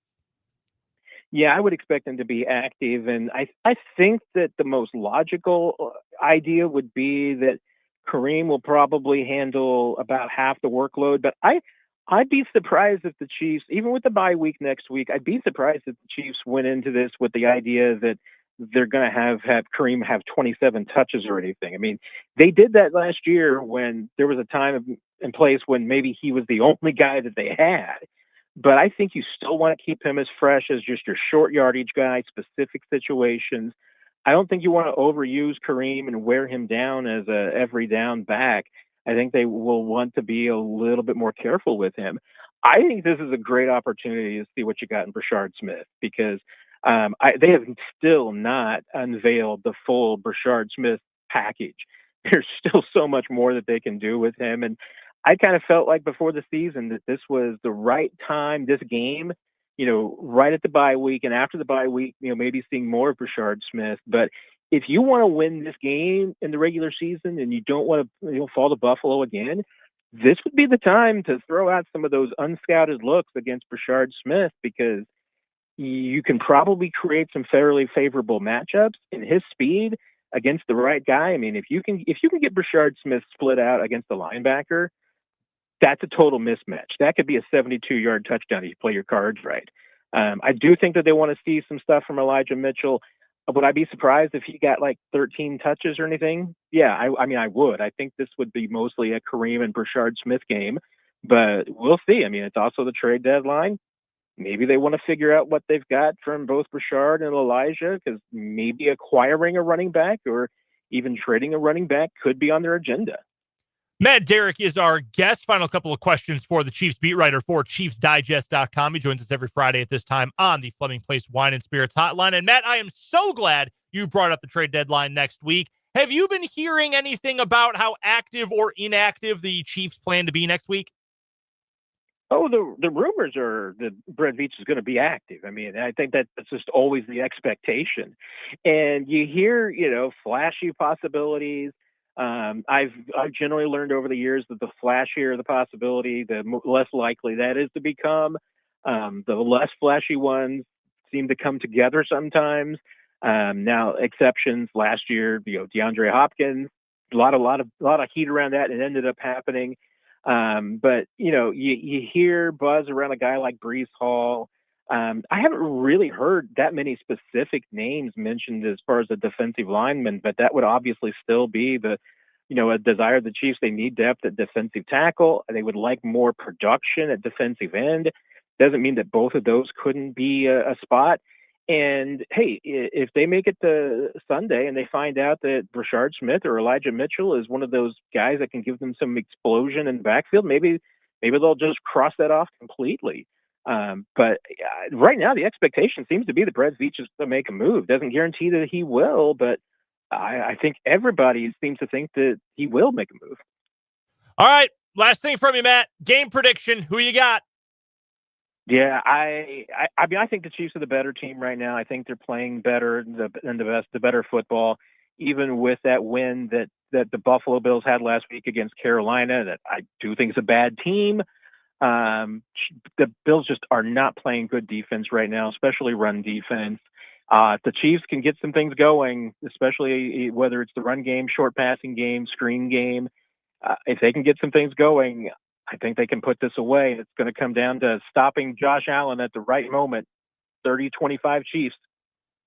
Yeah, I would expect him to be active. And I think that the most logical idea would be that Kareem will probably handle about half the workload. But I'd be surprised if the Chiefs, even with the bye week next week, I'd be surprised if the Chiefs went into this with the idea that they're going to have Kareem have 27 touches or anything. I mean, they did that last year when there was a time and place when maybe he was the only guy that they had. But I think you still want to keep him as fresh as just your short yardage guy, specific situations. I don't think you want to overuse Kareem and wear him down as a every down back. I think they will want to be a little bit more careful with him. I think this is a great opportunity to see what you got in Brashard Smith because they have still not unveiled the full Brashard Smith package. There's still so much more that they can do with him. And I kind of felt like before the season that this was the right time, this game, right at the bye week and after the bye week, maybe seeing more of Brashard Smith. But if you want to win this game in the regular season and you don't want to fall to Buffalo again, this would be the time to throw out some of those unscouted looks against Brashard Smith because you can probably create some fairly favorable matchups in his speed against the right guy. I mean, if you can get Brashard Smith split out against the linebacker, that's a total mismatch. That could be a 72-yard touchdown if you play your cards right. I do think that they want to see some stuff from Elijah Mitchell. Would I be surprised if he got like 13 touches or anything? Yeah, I mean, I would. I think this would be mostly a Kareem and Brashard Smith game, but we'll see. I mean, it's also the trade deadline. Maybe they want to figure out what they've got from both Brashard and Elijah because maybe acquiring a running back or even trading a running back could be on their agenda. Matt Derrick is our guest. Final couple of questions for the Chiefs beat writer for ChiefsDigest.com. He joins us every Friday at this time on the Fleming Place Wine and Spirits Hotline. And Matt, I am so glad you brought up the trade deadline next week. Have you been hearing anything about how active or inactive the Chiefs plan to be next week? Oh, the rumors are that Brett Veach is going to be active. I mean, I think that's just always the expectation. And you hear, flashy possibilities. I've generally learned over the years that the flashier the possibility, the less likely that is to become. The less flashy ones seem to come together sometimes. Now, exceptions last year, DeAndre Hopkins, a lot of heat around that, and it ended up happening. But you hear buzz around a guy like Breece Hall. I haven't really heard that many specific names mentioned as far as the defensive lineman, but that would obviously still be a desire of the Chiefs. They need depth at defensive tackle. They would like more production at defensive end. Doesn't mean that both of those couldn't be a spot. And hey, if they make it to Sunday and they find out that Brashard Smith or Elijah Mitchell is one of those guys that can give them some explosion in the backfield, maybe they'll just cross that off completely. But right now, the expectation seems to be that Brett Veach is to make a move. Doesn't guarantee that he will, but I think everybody seems to think that he will make a move. All right. Last thing from you, Matt. Game prediction. Who you got? Yeah, I mean, I think the Chiefs are the better team right now. I think they're playing better than the better football, even with that win that the Buffalo Bills had last week against Carolina. That I do think is a bad team. The Bills just are not playing good defense right now, especially run defense. If the Chiefs can get some things going, especially whether it's the run game, short passing game, screen game, if they can get some things going, I think they can put this away. It's going to come down to stopping Josh Allen at the right moment. 30-25 Chiefs.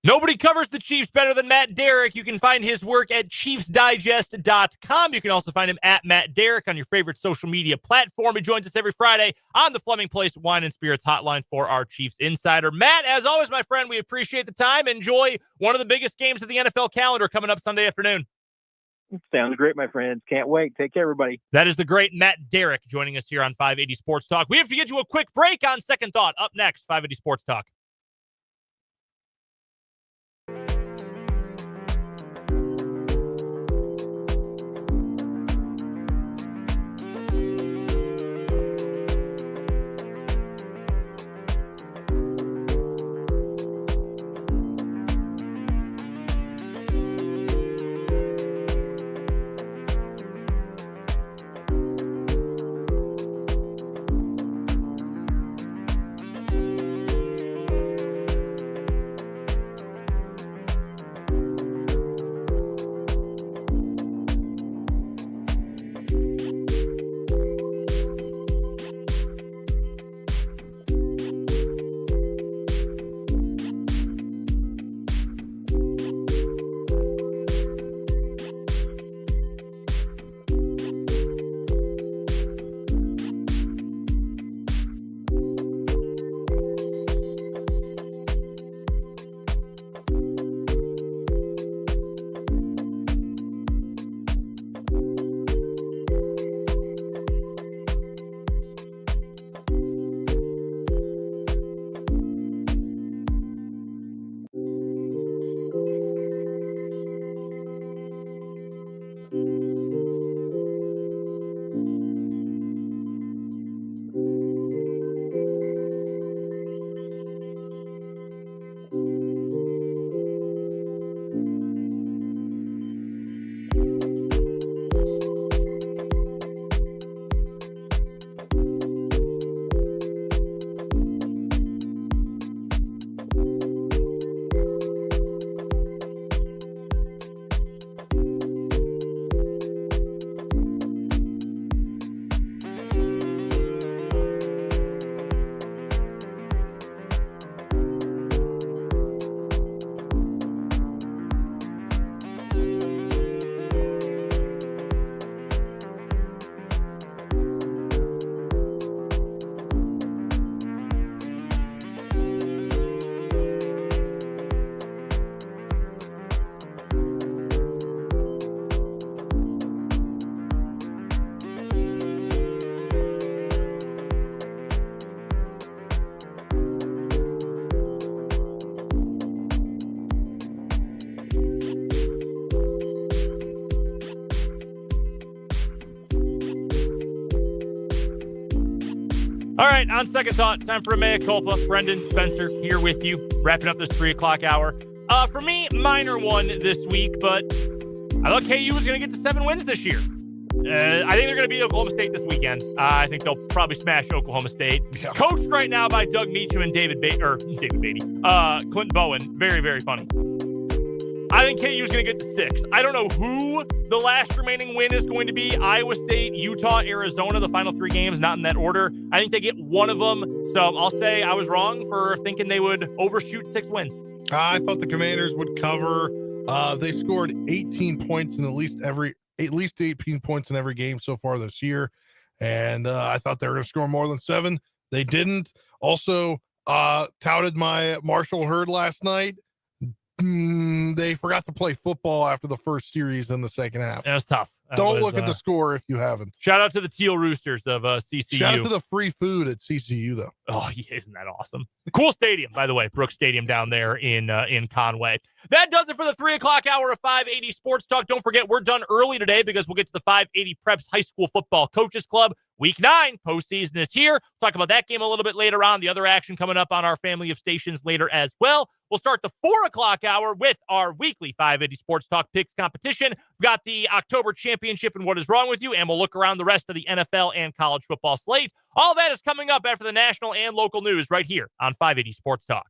Nobody covers the Chiefs better than Matt Derrick. You can find his work at ChiefsDigest.com. You can also find him at Matt Derrick on your favorite social media platform. He joins us every Friday on the Fleming Place Wine and Spirits hotline for our Chiefs Insider. Matt, as always, my friend, we appreciate the time. Enjoy one of the biggest games of the NFL calendar coming up Sunday afternoon. Sounds great, my friends. Can't wait. Take care, everybody. That is the great Matt Derrick joining us here on 580 Sports Talk. We have to get you a quick break on Second Thought. Up next, 580 Sports Talk. All right, on Second Thought, time for a mea culpa. Brendan Spencer here with you, wrapping up this 3 o'clock hour. For me, minor one this week, but I thought KU was going to get to 7 wins this year. I think they're going to beat Oklahoma State this weekend. I think they'll probably smash Oklahoma State. Yeah. Coached right now by Doug Meacham and David Beatty, Clinton Bowen. Very, very funny. I think KU is going to get to 6. I don't know who the last remaining win is going to be. Iowa State, Utah, Arizona, the final 3 games, not in that order. I think they get one of them. So I'll say I was wrong for thinking they would overshoot 6 wins. I thought the Commanders would cover. They scored 18 points in at least 18 points in every game so far this year. And I thought they were going to score more than 7. They didn't. Also, touted my Marshall Herd last night. They forgot to play football after the first series in the second half. That was tough. Don't look at the score if you haven't. Shout out to the Teal Roosters of CCU. Shout out to the free food at CCU, though. Oh, yeah, isn't that awesome? Cool stadium, by the way. Brooks Stadium down there in Conway. That does it for the 3 o'clock hour of 580 Sports Talk. Don't forget, we're done early today because we'll get to the 580 Preps High School Football Coaches Club. Week 9, postseason is here. We'll talk about that game a little bit later on. The other action coming up on our family of stations later as well. We'll start the 4 o'clock hour with our weekly 580 Sports Talk Picks competition. We've got the October Championship and What Is Wrong With You, and we'll look around the rest of the NFL and college football slate. All that is coming up after the national and local news right here on 580 Sports Talk.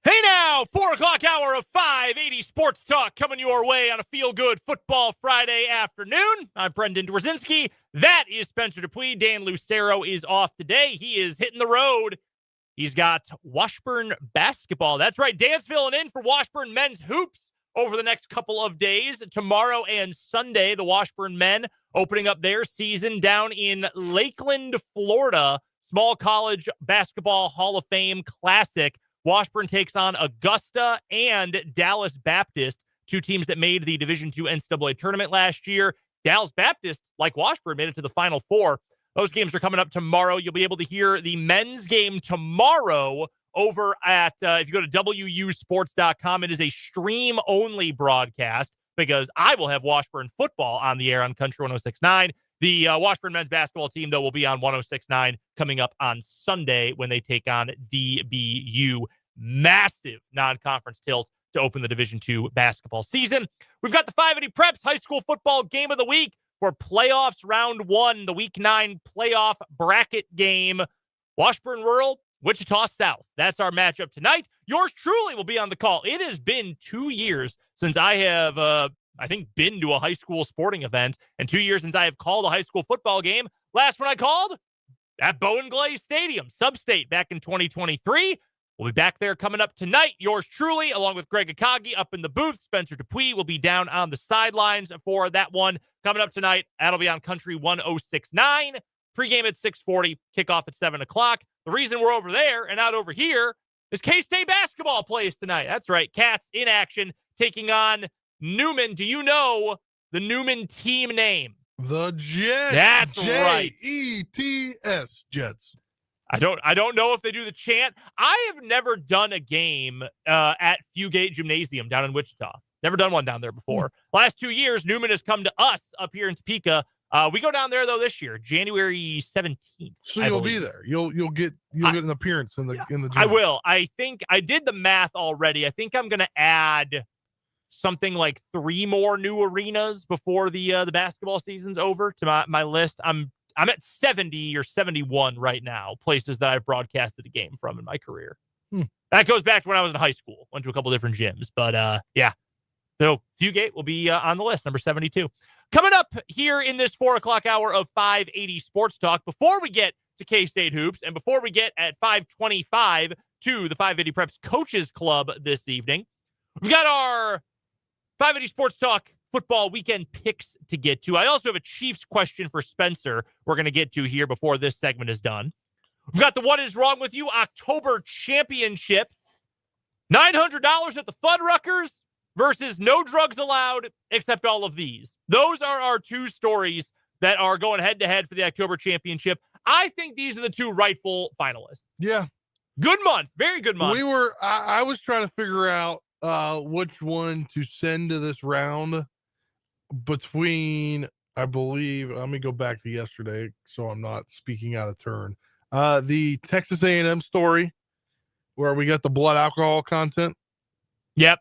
Hey now, 4 o'clock hour of 580 Sports Talk coming your way on a feel-good football Friday afternoon. I'm Brendan Dworzinski. That is Spencer Dupuis. Dan Lucero is off today. He is hitting the road. He's got Washburn basketball. That's right, Dan's filling in for Washburn men's hoops over the next couple of days. Tomorrow and Sunday, the Washburn men opening up their season down in Lakeland, Florida. Small College Basketball Hall of Fame Classic. Washburn takes on Augusta and Dallas Baptist, two teams that made the Division II NCAA tournament last year. Dallas Baptist, like Washburn, made it to the Final Four. Those games are coming up tomorrow. You'll be able to hear the men's game tomorrow over at, if you go to wusports.com, it is a stream-only broadcast because I will have Washburn football on the air on Country 106.9. The Washburn men's basketball team, though, will be on 106.9 coming up on Sunday when they take on DBU. Massive non-conference tilt to open the Division II basketball season. We've got the 580 Preps high school football game of the week for playoffs round 1, the Week 9 playoff bracket game. Washburn Rural, Wichita South. That's our matchup tonight. Yours truly will be on the call. It has been 2 years since I have I think, been to a high school sporting event, and 2 years since I have called a high school football game. Last one I called at Bowen Glaze Stadium, Sub-State, back in 2023. We'll be back there coming up tonight. Yours truly, along with Greg Akagi up in the booth. Spencer Dupuis will be down on the sidelines for that one coming up tonight. That'll be on Country 106.9. Pregame at 6:40, kickoff at 7 o'clock. The reason we're over there and not over here is K-State basketball plays tonight. That's right, Cats in action, taking on Newman. Do you know the Newman team name? The Jets. That's right. Jets. Jets. I don't know if they do the chant. I have never done a game at Fugate Gymnasium down in Wichita. Never done one down there before. Last 2 years, Newman has come to us up here in Topeka. We go down there though this year, January 17th. So you'll be there. You'll get an appearance in the gym. I will. I think I did the math already. I think I'm going to add something like 3 more new arenas before the basketball season's over to my list. I'm at 70 or 71 right now, places that I've broadcasted a game from in my career. That goes back to when I was in high school. Went to a couple different gyms, but yeah. So Fugate will be on the list, number 72. Coming up here in this 4 o'clock hour of 580 Sports Talk, before we get to K-State Hoops and before we get at 525 to the 580 Preps Coaches Club this evening, we've got our 580 Sports Talk football weekend picks to get to. I also have a Chiefs question for Spencer we're going to get to here before this segment is done. We've got the What Is Wrong With You October Championship. $900 at the Fuddruckers versus No Drugs Allowed except all of these. Those are our 2 stories that are going head-to-head for the October Championship. I think these are the 2 rightful finalists. Yeah. Good month. Very good month. I was trying to figure out which one to send to this round between, I believe, let me go back to yesterday so I'm not speaking out of turn. The Texas A&M story where we got the blood alcohol content. Yep.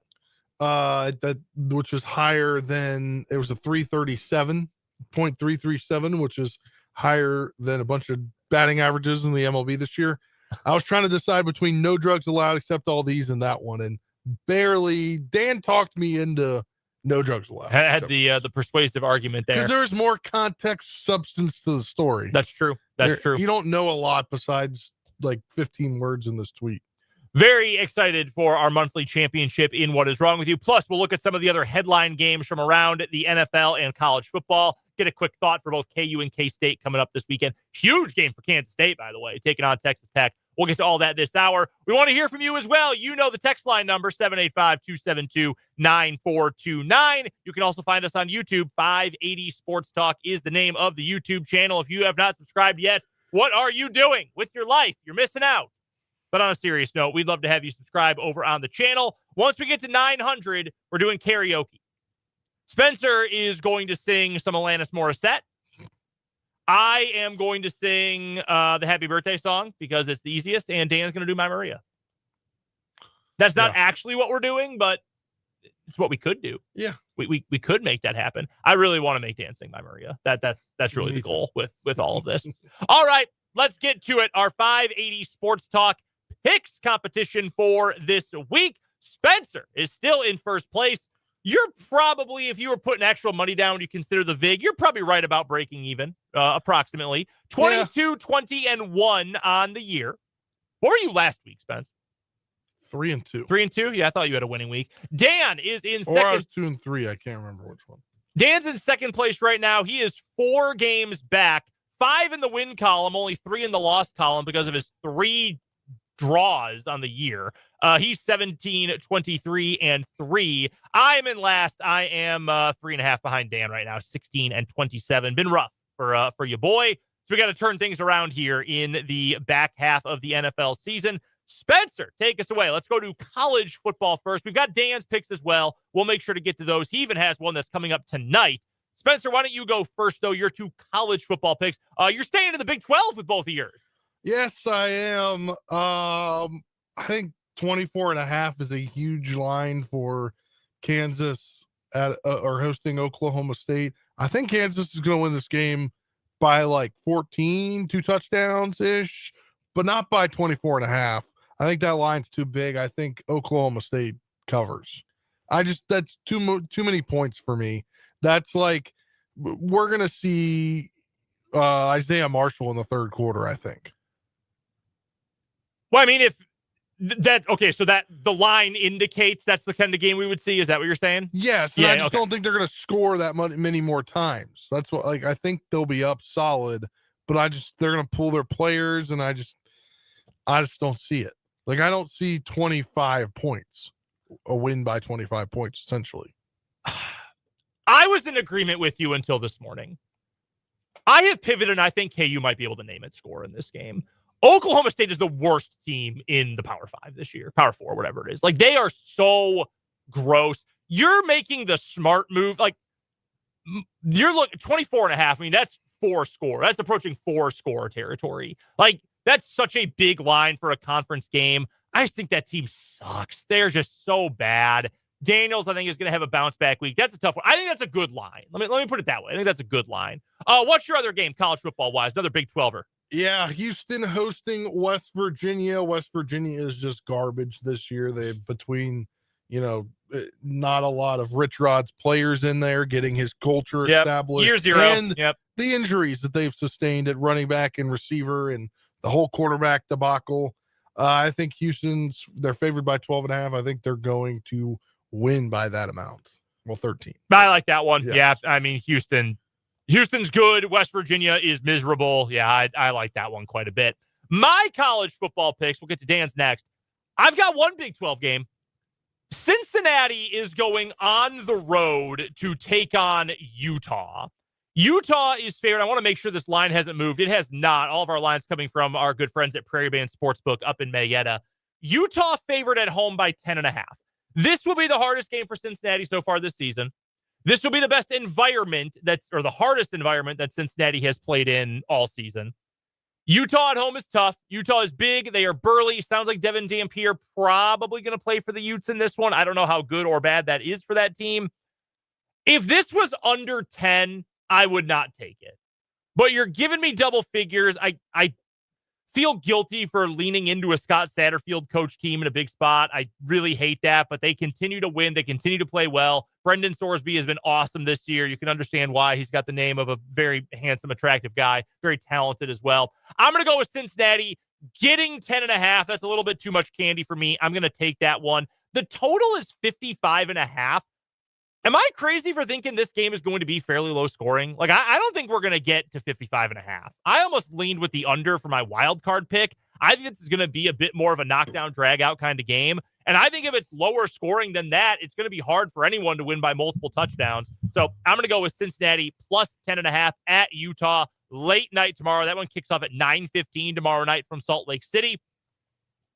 Which is higher than, it was a 337.337, which is higher than a bunch of batting averages in the MLB this year. I was trying to decide between No Drugs Allowed except all these and that one, and barely Dan talked me into No Drugs Allowed. Had the persuasive argument there. Because there's more context, substance to the story. That's true. That's true. You don't know a lot besides like 15 words in this tweet. Very excited for our monthly championship in What Is Wrong With You. Plus, we'll look at some of the other headline games from around the NFL and college football. Get a quick thought for both KU and K-State coming up this weekend. Huge game for Kansas State, by the way, taking on Texas Tech. We'll get to all that this hour. We want to hear from you as well. You know the text line number, 785-272-9429. You can also find us on YouTube. 580 Sports Talk is the name of the YouTube channel. If you have not subscribed yet, what are you doing with your life? You're missing out. But on a serious note, we'd love to have you subscribe over on the channel. Once we get to 900, we're doing karaoke. Spencer is going to sing some Alanis Morissette. I am going to sing the happy birthday song because it's the easiest, and Dan's going to do My Maria. That's not actually what we're doing, but it's what we could do. Yeah. We could make that happen. I really want to make Dan sing My Maria. That's really the goal with all of this. All right, let's get to it. Our 580 Sports Talk picks competition for this week. Spencer is still in first place. You're probably, if you were putting actual money down, you consider the VIG, you're probably right about breaking even, approximately. 22, 20, and 1 on the year. What were you last week, Spence? 3-2. 3-2? Yeah, I thought you had a winning week. Dan is in second. Or I was 2-3. I can't remember which one. Dan's in second place right now. He is 4 games back, 5 in the win column, only 3 in the loss column because of his 3 draws on the year. He's 17, 23, and 3. I'm in last. I am 3.5 behind Dan right now, 16 and 27. Been rough for you, boy. So we got to turn things around here in the back half of the NFL season. Spencer, take us away. Let's go to college football first. We've got Dan's picks as well. We'll make sure to get to those. He even has one that's coming up tonight. Spencer, why don't you go first, though? Your 2 college football picks. You're staying in the Big 12 with both of yours. Yes, I am. I think 24.5 is a huge line for Kansas at or hosting Oklahoma State. I think Kansas is going to win this game by like 14, 2 touchdowns ish, but not by 24.5. I think that line's too big. I think Oklahoma State covers. That's too many points for me. That's like, we're going to see Isaiah Marshall in the third quarter, I think. Well, I mean, if that, okay, so that the line indicates that's the kind of game we would see. Is that what you're saying? Yes. And I just don't think they're going to score that many more times. That's what, like, I think they'll be up solid, but they're going to pull their players, and I just don't see it. Like, I don't see 25 points, a win by 25 points, essentially. I was in agreement with you until this morning. I have pivoted, and I think KU might be able to name its score in this game. Oklahoma State is the worst team in the Power 5 this year, Power 4, whatever it is. Like, they are so gross. You're making the smart move. Like, you're looking 24.5. I mean, that's 4 score. That's approaching 4 score territory. Like, that's such a big line for a conference game. I just think that team sucks. They're just so bad. Daniels, I think, is going to have a bounce back week. That's a tough one. I think that's a good line. Let me put it that way. I think that's a good line. What's your other game, college football wise? Another Big 12er. Yeah, Houston hosting West Virginia. West Virginia is just garbage this year. Not a lot of Rich Rod's players in there getting his culture established. Year 0. And the injuries that they've sustained at running back and receiver and the whole quarterback debacle. I think they're favored by 12.5. I think they're going to win by that amount. Well, 13. I like that one. Yes. Yeah, I mean, Houston's good. West Virginia is miserable. Yeah, I like that one quite a bit. My college football picks, we'll get to Dan's next. I've got one Big 12 game. Cincinnati is going on the road to take on Utah. Utah is favored. I want to make sure this line hasn't moved. It has not. All of our lines coming from our good friends at Prairie Band Sportsbook up in Mayetta. Utah favored at home by 10.5. This will be the hardest game for Cincinnati so far this season. This will be the best environment or the hardest environment that Cincinnati has played in all season. Utah at home is tough. Utah is big. They are burly. Sounds like Devin Dampier probably going to play for the Utes in this one. I don't know how good or bad that is for that team. If this was under 10, I would not take it. But you're giving me double figures. I feel guilty for leaning into a Scott Satterfield coach team in a big spot. I really hate that, but they continue to win. They continue to play well. Brendan Sorsby has been awesome this year. You can understand why. He's got the name of a very handsome, attractive guy, very talented as well. I'm going to go with Cincinnati getting 10.5. That's a little bit too much candy for me. I'm going to take that one. The total is 55.5. Am I crazy for thinking this game is going to be fairly low scoring? Like, I don't think we're going to get to 55.5. I almost leaned with the under for my wild card pick. I think this is going to be a bit more of a knockdown, drag out kind of game. And I think if it's lower scoring than that, it's going to be hard for anyone to win by multiple touchdowns. So I'm going to go with Cincinnati plus 10.5 at Utah late night tomorrow. That one kicks off at 9:15 tomorrow night from Salt Lake City.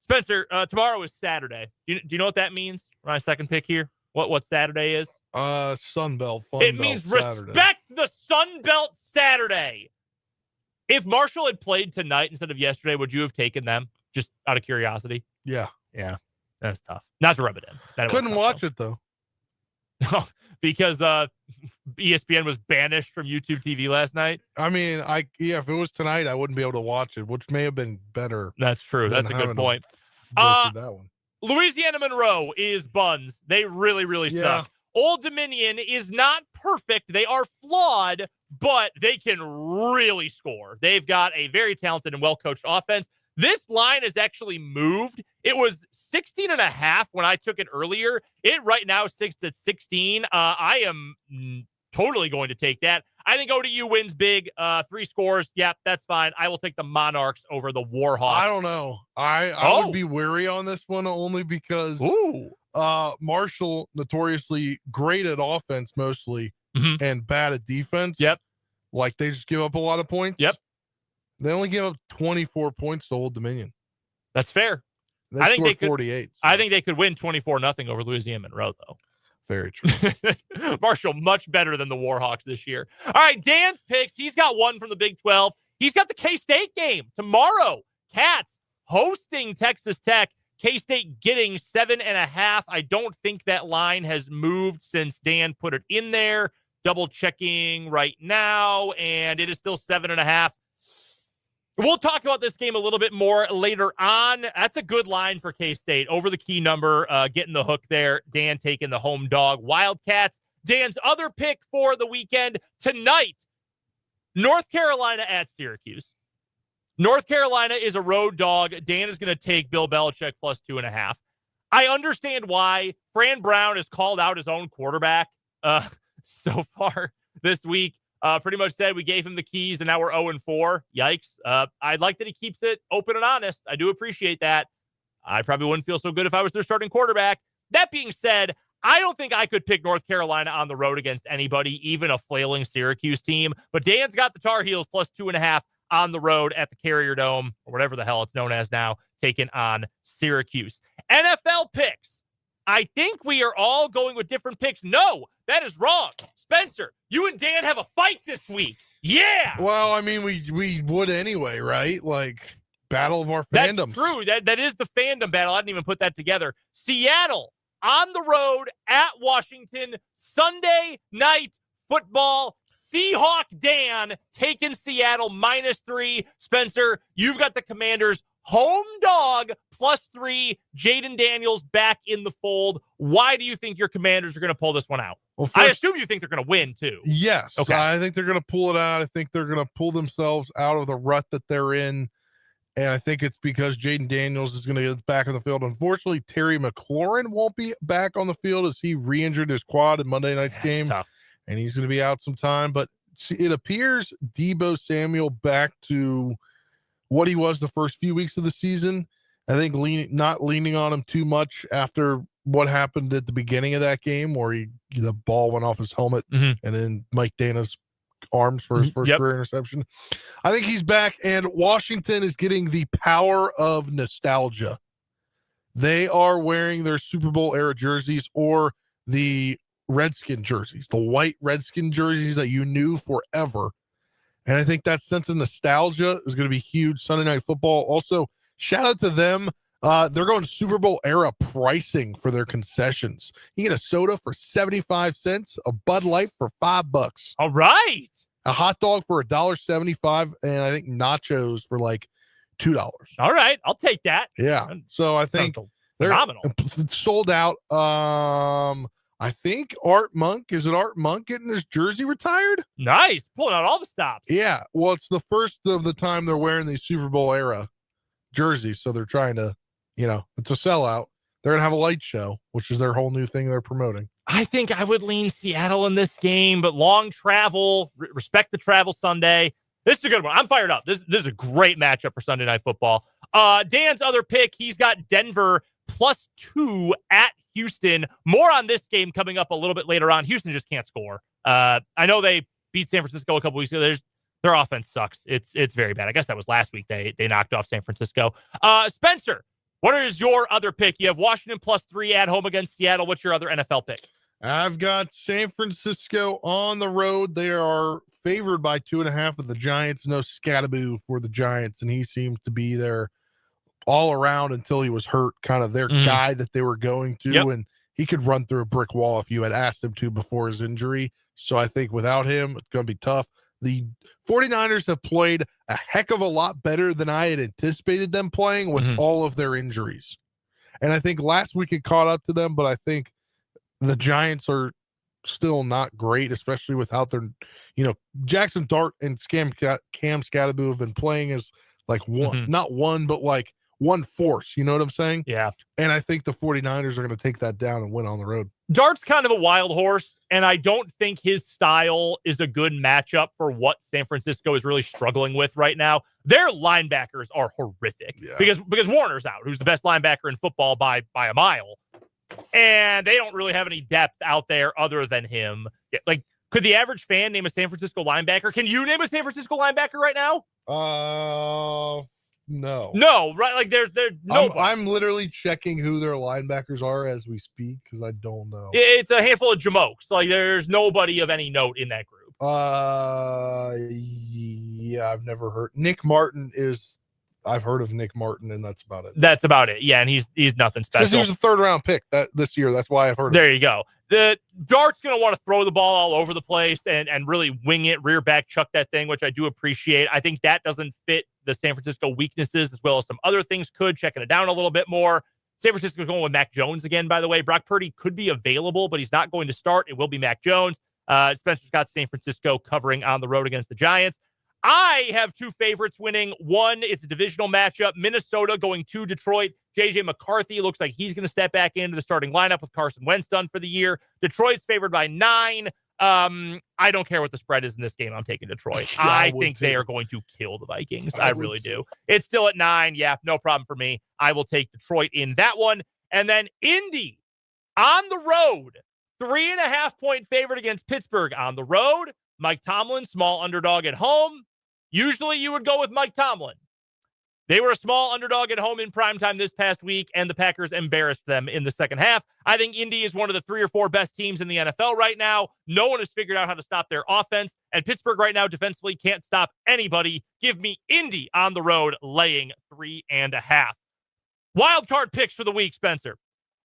Spencer, tomorrow is Saturday. Do you know what that means? My second pick here. What Saturday is? Sunbelt. It means Saturday. Respect the Sunbelt Saturday. If Marshall had played tonight instead of yesterday, would you have taken them? Just out of curiosity. Yeah. That's tough. Not to rub it in. Couldn't watch it though. No, because ESPN was banished from YouTube TV last night. I mean, if it was tonight, I wouldn't be able to watch it, which may have been better. That's true. That's a good point. go through that one. Louisiana Monroe is buns. They really, really suck. Old Dominion is not perfect. They are flawed, but they can really score. They've got a very talented and well-coached offense. This line has actually moved. It was 16.5 when I took it earlier. It right now sits at 16. I am totally going to take that. I think ODU wins big. 3 scores. Yep, that's fine. I will take the Monarchs over the Warhawks. I don't know. I would be wary on this one only because Marshall, notoriously great at offense mostly and bad at defense. Yep. Like they just give up a lot of points. Yep. They only give up 24 points to Old Dominion. That's fair. I think they could 48. So. I think they could win 24-0 over Louisiana Monroe, though. Very true. Marshall, much better than the Warhawks this year. All right, Dan's picks. He's got one from the Big 12. He's got the K-State game tomorrow. Cats hosting Texas Tech. K-State getting 7.5. I don't think that line has moved since Dan put it in there. Double checking right now, and it is still 7.5. We'll talk about this game a little bit more later on. That's a good line for K-State. Over the key number, getting the hook there. Dan taking the home dog. Wildcats. Dan's other pick for the weekend tonight, North Carolina at Syracuse. North Carolina is a road dog. Dan is going to take Bill Belichick plus 2.5. I understand why Fran Brown has called out his own quarterback so far this week. Pretty much said we gave him the keys and now we're 0-4. Yikes. I'd like that he keeps it open and honest. I do appreciate that. I probably wouldn't feel so good if I was their starting quarterback. That being said, I don't think I could pick North Carolina on the road against anybody, even a flailing Syracuse team. But Dan's got the Tar Heels plus 2.5 on the road at the Carrier Dome, or whatever the hell it's known as now, taking on Syracuse. NFL picks. I think we are all going with different picks. No, that is wrong. Spencer, you and Dan have a fight this week. Yeah. Well, I mean, we would anyway, right? Like, battle of our fandoms. That's true. That is the fandom battle. I didn't even put that together. Seattle on the road at Washington. Sunday night football. Seahawk Dan taking Seattle -3. Spencer, you've got the Commanders home dog +3. Jaden Daniels back in the fold. Why do you think your Commanders are going to pull this one out? Well, first, I assume you think they're going to win too. Yes. Okay. I think they're going to pull it out. I think they're going to pull themselves out of the rut that they're in. And I think it's because Jaden Daniels is going to get back on the field. Unfortunately, Terry McLaurin won't be back on the field as he re-injured his quad in Monday night's game. Tough. And he's going to be out some time. But it appears Deebo Samuel back to what he was the first few weeks of the season. I think not leaning on him too much after what happened at the beginning of that game where the ball went off his helmet and then Mike Dana's arms for his first career interception. I think he's back, and Washington is getting the power of nostalgia. They are wearing their Super Bowl era jerseys or the Redskin jerseys, the white Redskin jerseys that you knew forever. And I think that sense of nostalgia is going to be huge. Sunday Night Football. Also, shout out to them. They're going Super Bowl era pricing for their concessions. You get a soda for 75 cents, a Bud Light for $5. All right. A hot dog for $1.75, and I think nachos for like $2. All right. I'll take that. Yeah. So I think they're phenomenal. Sold out. I think Art Monk getting his jersey retired? Nice. Pulling out all the stops. Yeah. Well, it's the first of the time they're wearing the Super Bowl era jerseys. So they're trying to, it's a sellout. They're going to have a light show, which is their whole new thing they're promoting. I think I would lean Seattle in this game, but long travel, respect the travel Sunday. This is a good one. I'm fired up. This is a great matchup for Sunday Night Football. Dan's other pick, he's got Denver +2 at Houston. More on this game coming up a little bit later on. Houston just can't score. I know they beat San Francisco a couple weeks ago. Their offense sucks. It's very bad. I guess that was last week. They knocked off San Francisco. Spencer, what is your other pick? You have Washington +3 at home against Seattle. What's your other NFL pick? I've got San Francisco on the road. They are favored by 2.5 of the Giants. No Scattaboo for the Giants, and he seems to be there all around until he was hurt, kind of their guy that they were going to, and he could run through a brick wall if you had asked him to before his injury. So I think without him, it's going to be tough. The 49ers have played a heck of a lot better than I had anticipated them playing with all of their injuries. And I think last week it caught up to them, but I think the Giants are still not great, especially without their, Jackson Dart and Cam Scatterbo have been playing as like one, not one, but like one force. You know what I'm saying? Yeah. And I think the 49ers are going to take that down and win on the road. Dart's kind of a wild horse, and I don't think his style is a good matchup for what San Francisco is really struggling with right now. Their linebackers are horrific because Warner's out, who's the best linebacker in football by a mile. And they don't really have any depth out there other than him. Like, could the average fan name a San Francisco linebacker? Can you name a San Francisco linebacker right now? No, right? Like, there's no. I'm literally checking who their linebackers are as we speak because I don't know. It's a handful of jamokes. Like, there's nobody of any note in that group. Yeah, I've never heard. Nick Martin is. I've heard of Nick Martin, and that's about it. That's about it. Yeah, and he's nothing special. Because he was a third-round pick this year. That's why I've heard of There him. you go. The Dart's going to want to throw the ball all over the place and really wing it, rear back, chuck that thing, which I do appreciate. I think that doesn't fit the San Francisco weaknesses as well as some other things could, checking it down a little bit more. San Francisco's going with Mac Jones again, by the way. Brock Purdy could be available, but he's not going to start. It will be Mac Jones. Spencer's got San Francisco covering on the road against the Giants. I have two favorites winning. One, it's a divisional matchup. Minnesota going to Detroit. J.J. McCarthy looks like he's going to step back into the starting lineup with Carson Wentz done for the year. Detroit's favored by 9. I don't care what the spread is in this game. I'm taking Detroit. Yeah, I think they are going to kill the Vikings. I really do. It's still at 9. Yeah, no problem for me. I will take Detroit in that one. And then Indy on the road. 3.5-point favorite against Pittsburgh on the road. Mike Tomlin, small underdog at home. Usually you would go with Mike Tomlin. They were a small underdog at home in primetime this past week, and the Packers embarrassed them in the second half. I think Indy is one of the 3 or 4 best teams in the NFL right now. No one has figured out how to stop their offense, and Pittsburgh right now defensively can't stop anybody. Give me Indy on the road, laying 3.5. Wild card picks for the week, Spencer.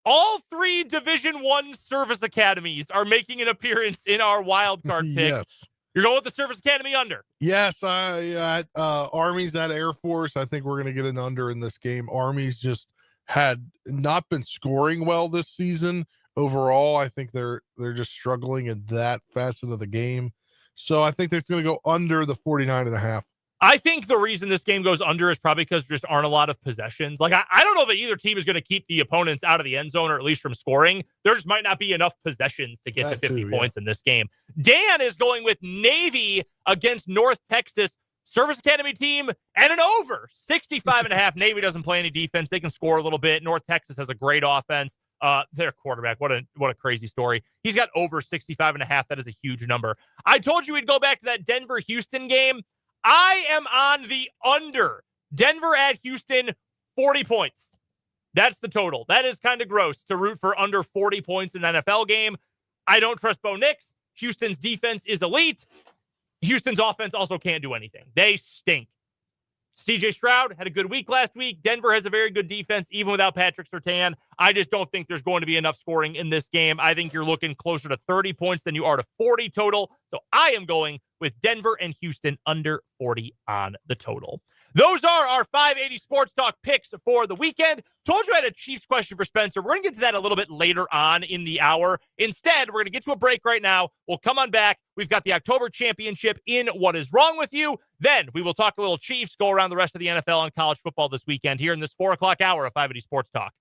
All 3 Division I service academies are making an appearance in our wild card picks. Yes. You're going with the Service Academy under. Yes, Army's at Air Force. I think we're going to get an under in this game. Army's just had not been scoring well this season overall. I think they're just struggling in that facet of the game. So I think they're going to go under the 49.5. I think the reason this game goes under is probably because there just aren't a lot of possessions. Like, I don't know that either team is going to keep the opponents out of the end zone or at least from scoring. There just might not be enough possessions to get to 50 points in this game. Dan is going with Navy against North Texas. Service Academy team and an over. 65.5. Navy doesn't play any defense. They can score a little bit. North Texas has a great offense. Their quarterback, what a crazy story. He's got over 65.5. That is a huge number. I told you we'd go back to that Denver-Houston game. I am on the under. Denver at Houston, 40 points. That's the total. That is kind of gross to root for under 40 points in an NFL game. I don't trust Bo Nix. Houston's defense is elite. Houston's offense also can't do anything. They stink. CJ Stroud had a good week last week. Denver has a very good defense, even without Patrick Surtain. I just don't think there's going to be enough scoring in this game. I think you're looking closer to 30 points than you are to 40 total. So I am going with Denver and Houston under 40 on the total. Those are our 580 Sports Talk picks for the weekend. Told you I had a Chiefs question for Spencer. We're going to get to that a little bit later on in the hour. Instead, we're going to get to a break right now. We'll come on back. We've got the October Championship in What Is Wrong With You. Then we will talk a little Chiefs, go around the rest of the NFL and college football this weekend here in this 4 o'clock hour of 580 Sports Talk.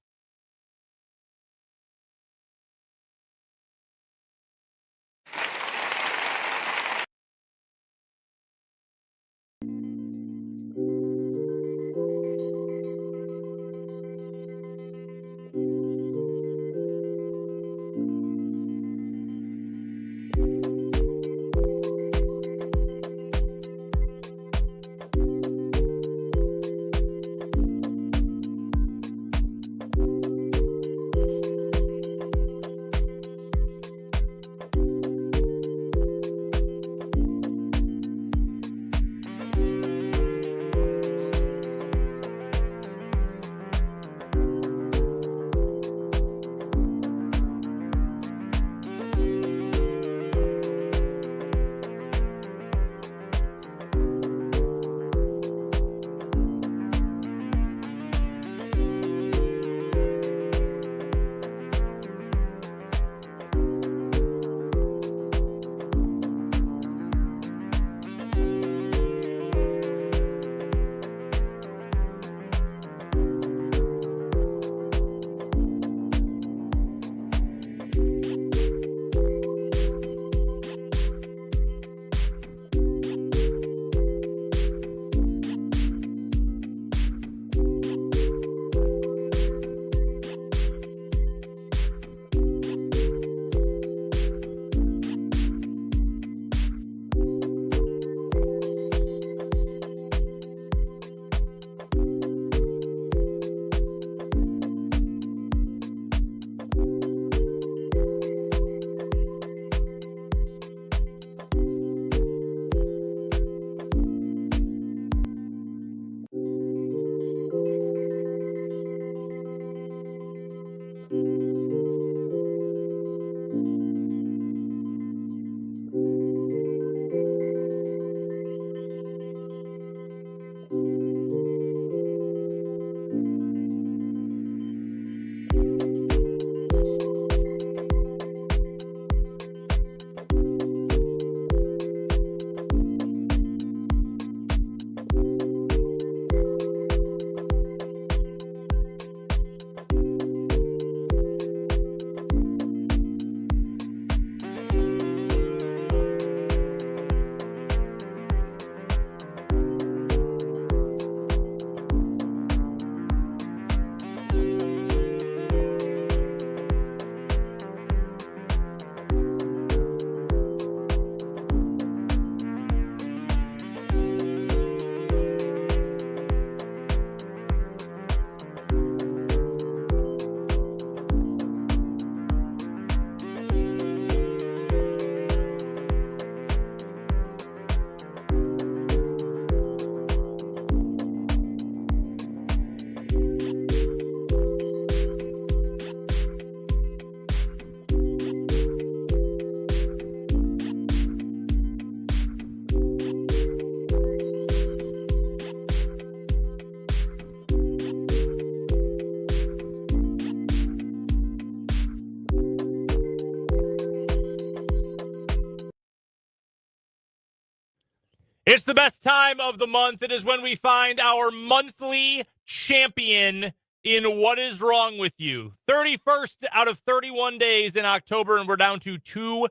It's the best time of the month. It is when we find our monthly champion in What Is Wrong With You. 31st out of 31 days in October, and we're down to 2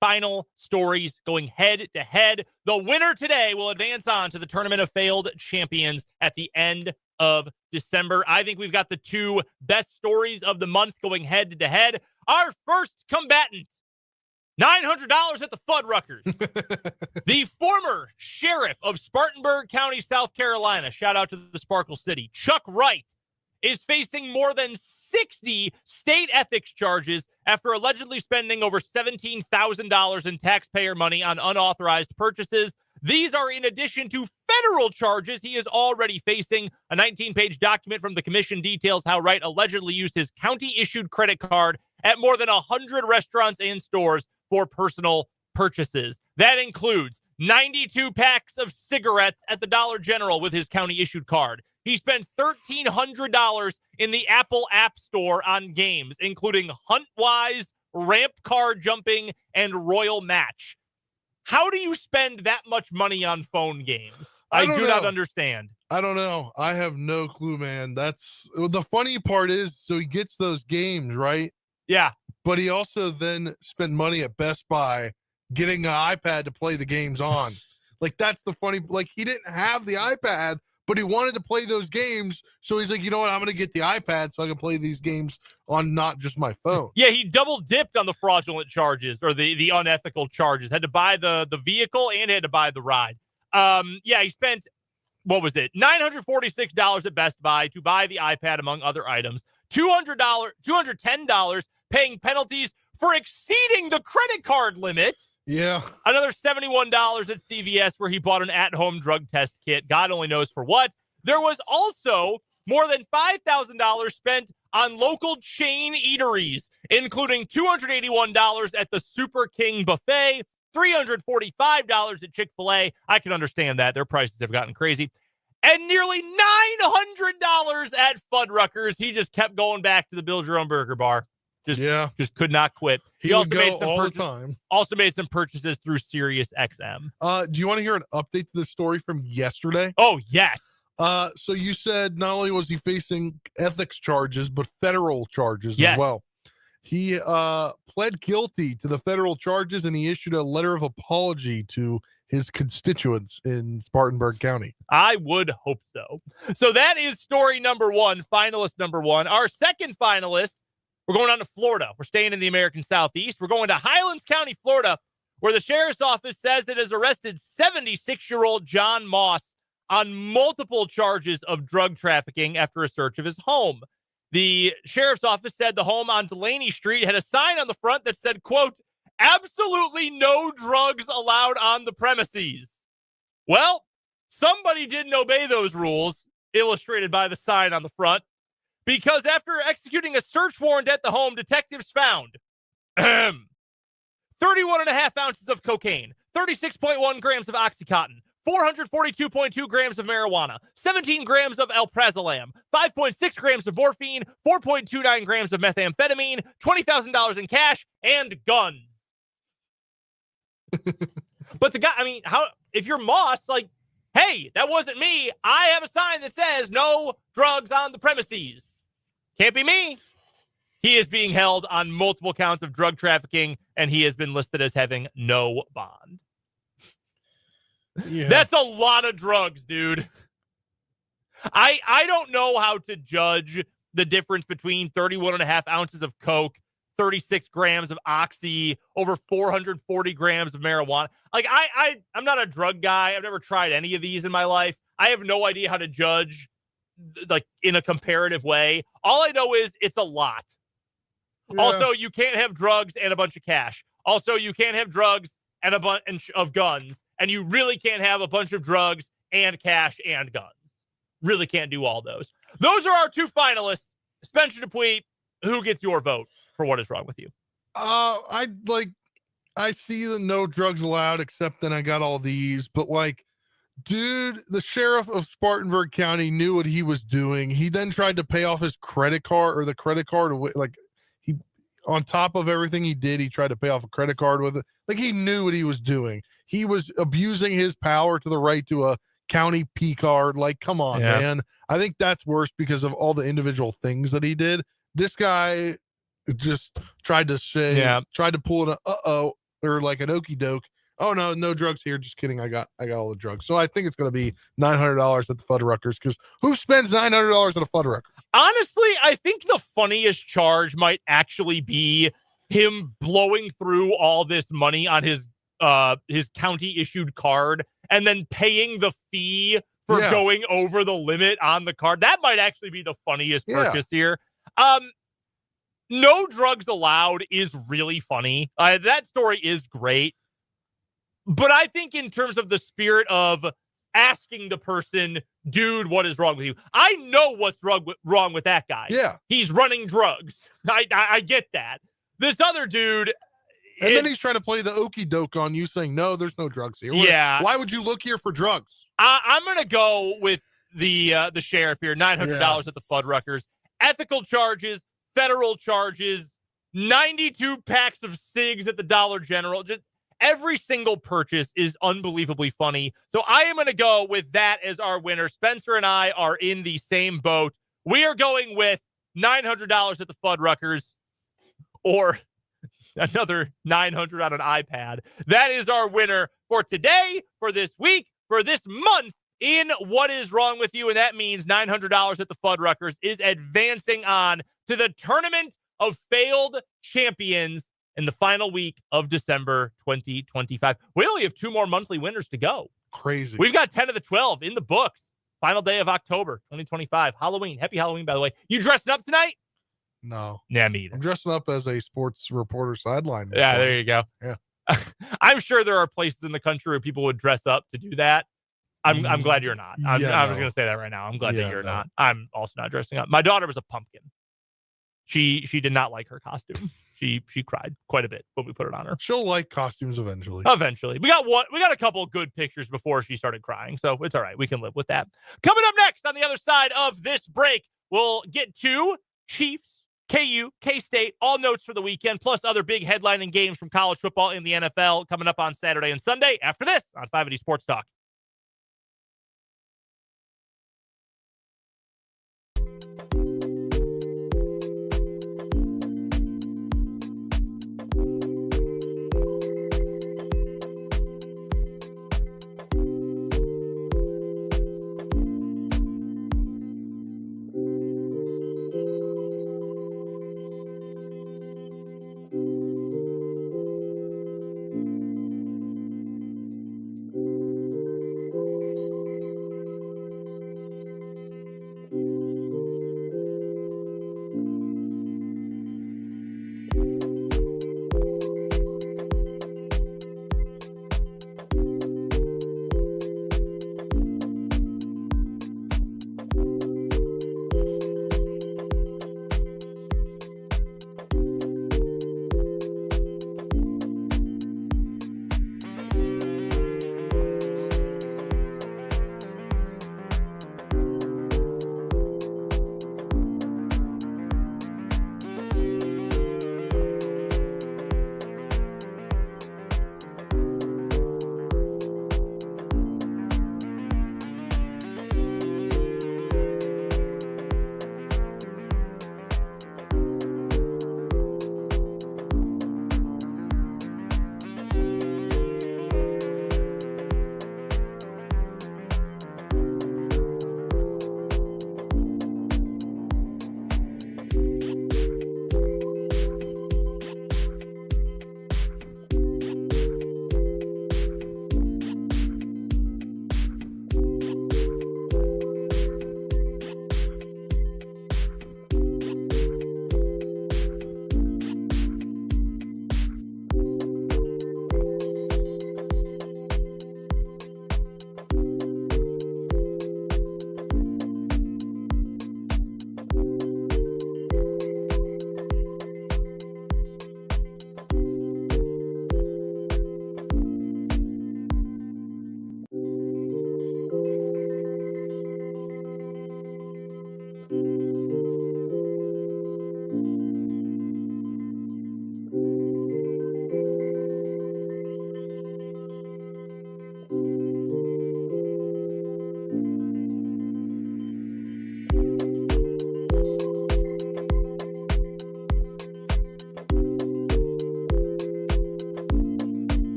final stories going head to head. The winner today will advance on to the Tournament of Failed Champions at the end of December. I think we've got the 2 best stories of the month going head to head. Our first combatant, $900 at the Fuddruckers. The former sheriff of Spartanburg County, South Carolina, shout out to the Sparkle City, Chuck Wright, is facing more than 60 state ethics charges after allegedly spending over $17,000 in taxpayer money on unauthorized purchases. These are in addition to federal charges he is already facing. A 19-page document from the commission details how Wright allegedly used his county-issued credit card at more than 100 restaurants and stores for personal purchases. That includes 92 packs of cigarettes at the Dollar General with his county-issued card. He spent $1,300 in the Apple App Store on games, including Huntwise, Ramp Car Jumping, and Royal Match. How do you spend that much money on phone games? I do not understand. I don't know. I have no clue, man. That's the funny part is, so he gets those games, right? Yeah. But he also then spent money at Best Buy getting an iPad to play the games on. Like, that's the funny, like, he didn't have the iPad, but he wanted to play those games. So he's like, you know what? I'm going to get the iPad so I can play these games on not just my phone. Yeah, he double dipped on the fraudulent charges or the unethical charges. Had to buy the vehicle and had to buy the ride. Yeah, he spent, what was it? $946 at Best Buy to buy the iPad, among other items. $210 paying penalties for exceeding the credit card limit. Yeah. Another $71 at CVS where he bought an at-home drug test kit. God only knows for what. There was also more than $5,000 spent on local chain eateries, including $281 at the Super King Buffet, $345 at Chick-fil-A. I can understand that. Their prices have gotten crazy. And nearly $900 at Fuddruckers. He just kept going back to the Build Your Own Burger Bar. Just could not quit. He also made some all the time. Also made some purchases through Sirius XM. Do you want to hear an update to the story from yesterday? Oh, yes. So you said not only was he facing ethics charges, but federal charges as well. He pled guilty to the federal charges, and he issued a letter of apology to his constituents in Spartanburg County. I would hope so. So that is story number 1, finalist number 1. Our second finalist, we're going on to Florida. We're staying in the American Southeast. We're going to Highlands County, Florida, where the sheriff's office says it has arrested 76-year-old John Moss on multiple charges of drug trafficking after a search of his home. The sheriff's office said the home on Delaney Street had a sign on the front that said, quote, absolutely no drugs allowed on the premises. Well, somebody didn't obey those rules, illustrated by the sign on the front, because after executing a search warrant at the home, detectives found 31.5 ounces of cocaine, 36.1 grams of Oxycontin, 442.2 grams of marijuana, 17 grams of alprazolam, 5.6 grams of morphine, 4.29 grams of methamphetamine, $20,000 in cash, and guns. But the guy, I mean, how, if you're Moss, like, hey, that wasn't me. I have a sign that says no drugs on the premises. Can't be me. He is being held on multiple counts of drug trafficking, and he has been listed as having no bond. Yeah. That's a lot of drugs, dude. I don't know how to judge the difference between 31.5 ounces of coke, 36 grams of oxy, over 440 grams of marijuana. Like, I'm not a drug guy. I've never tried any of these in my life. I have no idea how to judge, like, in a comparative way. All I know is it's a lot. Yeah. Also, you can't have drugs and a bunch of cash. Also, you can't have drugs and a bunch of guns. And you really can't have a bunch of drugs and cash and guns. Really can't do all those. Those are our 2 finalists. Spencer Dupuis, who gets your vote for What Is Wrong With You? I see the no drugs allowed, except then I got all these. But, like, dude, the sheriff of Spartanburg County knew what he was doing. He then tried to pay off his credit card, or the credit card, like, on top of everything he did, he tried to pay off a credit card with it. Like, he knew what he was doing. He was abusing his power to the right to a county P card. Like, come on, man. I think that's worse because of all the individual things that he did. This guy just tried to pull an or like an okey doke. Oh no drugs here. Just kidding. I got all the drugs. So I think it's going to be $900 at the Fuddruckers, because who spends $900 at a Fuddrucker? Honestly, I think the funniest charge might actually be him blowing through all this money on his county issued card and then paying the fee for going over the limit on the card. That might actually be the funniest purchase here. No drugs allowed is really funny. That story is great. But I think in terms of the spirit of asking the person, dude, what is wrong with you? I know what's wrong with that guy. Yeah. He's running drugs. I get that. This other dude. And then he's trying to play the okey doke on you, saying, no, there's no drugs here. Yeah. Why would you look here for drugs? I'm going to go with the sheriff here, $900 at the Fuddruckers. Ethical charges, federal charges, 92 packs of cigs at the Dollar General. Just every single purchase is unbelievably funny. So I am going to go with that as our winner. Spencer and I are in the same boat. We are going with $900 at the Fuddruckers, or another $900 on an iPad. That is our winner for today, for this week, for this month in What Is Wrong With You. And that means $900 at the Fuddruckers is advancing on to the Tournament of Failed Champions in the final week of December 2025. We only have 2 more monthly winners to go. Crazy. We've got 10 of the 12 in the books. Final day of October 2025. Halloween. Happy Halloween, by the way. You dressing up tonight? No. Yeah, me either. I'm dressing up as a sports reporter sideline. Yeah, there you go. Yeah. I'm sure there are places in the country where people would dress up to do that. I'm glad you're not. I was going to say that right now. I'm glad that you're not. I'm also not dressing up. My daughter was a pumpkin. She did not like her costume. She cried quite a bit when we put it on her. She'll like costumes eventually. We got a couple of good pictures before she started crying, so it's all right. We can live with that. Coming up next on the other side of this break, we'll get to Chiefs, KU, K-State, all notes for the weekend, plus other big headlining games from college football in the NFL coming up on Saturday and Sunday. After this on 580 Sports Talk.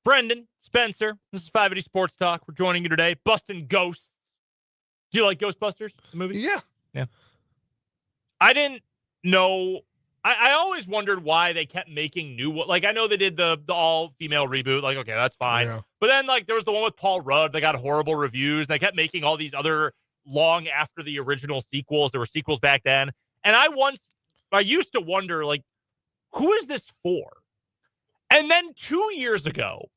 Brendan, Spencer, this is 580 Sports Talk. We're joining you today. Busting Ghosts. Do you like Ghostbusters, the movie? Yeah. I didn't know. I always wondered why they kept making new ones. Like, I know they did the all-female reboot. Like, okay, that's fine. Yeah. But then, like, there was the one with Paul Rudd. They got horrible reviews. They kept making all these other long after the original sequels. There were sequels back then. And I used to wonder, like, who is this for? And then 2 years ago,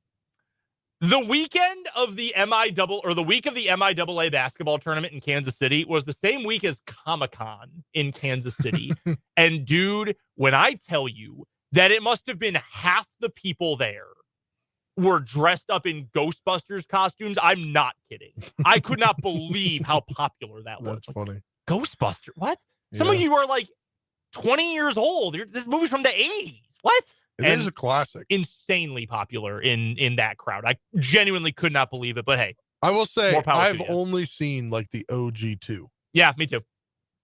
the weekend of the the week of the MIAA basketball tournament in Kansas City was the same week as Comic-Con in Kansas City. And dude, when I tell you that it must have been half the people there were dressed up in Ghostbusters costumes, I'm not kidding. I could not believe how popular that was. That's funny. Ghostbusters? What? Some of you are like 20 years old. This movie's from the 80s. What? It is a classic. Insanely popular in that crowd. I genuinely could not believe it, but hey. I will say I've you. only seen like the OG2. Yeah, me too.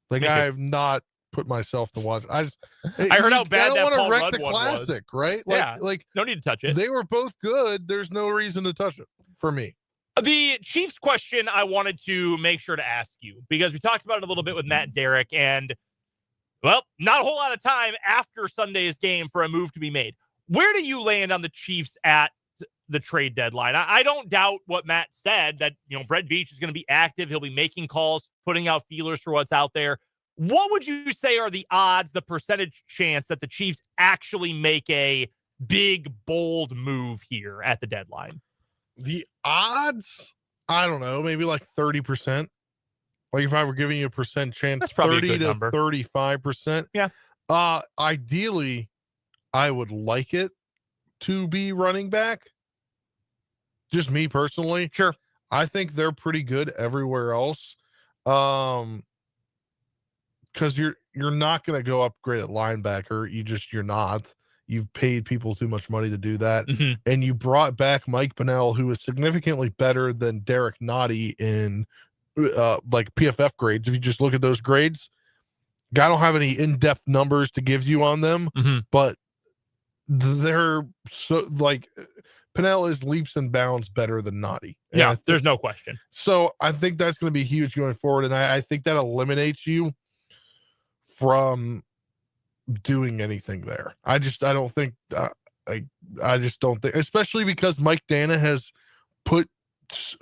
Like me too. I have not put myself to watch. I heard how bad that Paul wreck Rudd the one classic, was. right? Yeah, like no need to touch it. They were both good. There's no reason to touch it for me. The Chiefs question I wanted to make sure to ask you, because we talked about it a little bit with Matt and Derrick, and well, not a whole lot of time after Sunday's game for a move to be made. Where do you land on the Chiefs at the trade deadline? I don't doubt what Matt said, that, Brett Veach is going to be active. He'll be making calls, putting out feelers for what's out there. What would you say are the odds, the percentage chance that the Chiefs actually make a big, bold move here at the deadline? The odds, I don't know, maybe like 30%. Like if I were giving you a percent chance, that's probably 30 a good to number. 35%. Yeah. Ideally, I would like it to be running back. Just me personally. Sure. I think they're pretty good everywhere else. Because you're not going to go upgrade at linebacker. You're not. You've paid people too much money to do that. Mm-hmm. And you brought back Mike Pennell, who is significantly better than Derrick Nottie in like PFF grades. If you just look at those grades, I don't have any in-depth numbers to give you on them, but they're so like Pennell is leaps and bounds better than Nottie. Yeah, there's no question. So I think that's going to be huge going forward. And I think that eliminates you from doing anything there. I don't think, I just don't think, especially because Mike Dana has put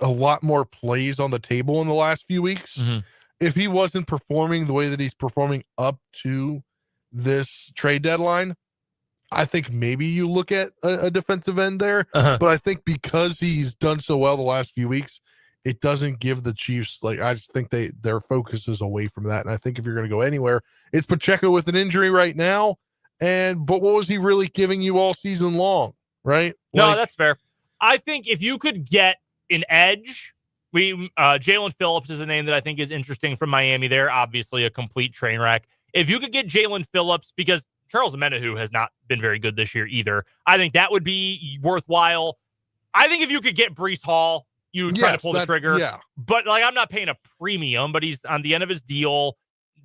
a lot more plays on the table in the last few weeks. Mm-hmm. If he wasn't performing the way that he's performing up to this trade deadline, I think maybe you look at a defensive end there, but I think because he's done so well the last few weeks, it doesn't give the Chiefs, like, I just think their focus is away from that. And I think if you're going to go anywhere, it's Pacheco with an injury right now. But what was he really giving you all season long? Right? No, that's fair. I think if you could get an edge, Jalen Phillips is a name that I think is interesting from Miami. They're obviously a complete train wreck. If you could get Jalen Phillips, because Charles Omenihu has not been very good this year either, I think that would be worthwhile. I think if you could get Breece Hall, you try to pull the trigger. Yeah. But like, I'm not paying a premium, but he's on the end of his deal.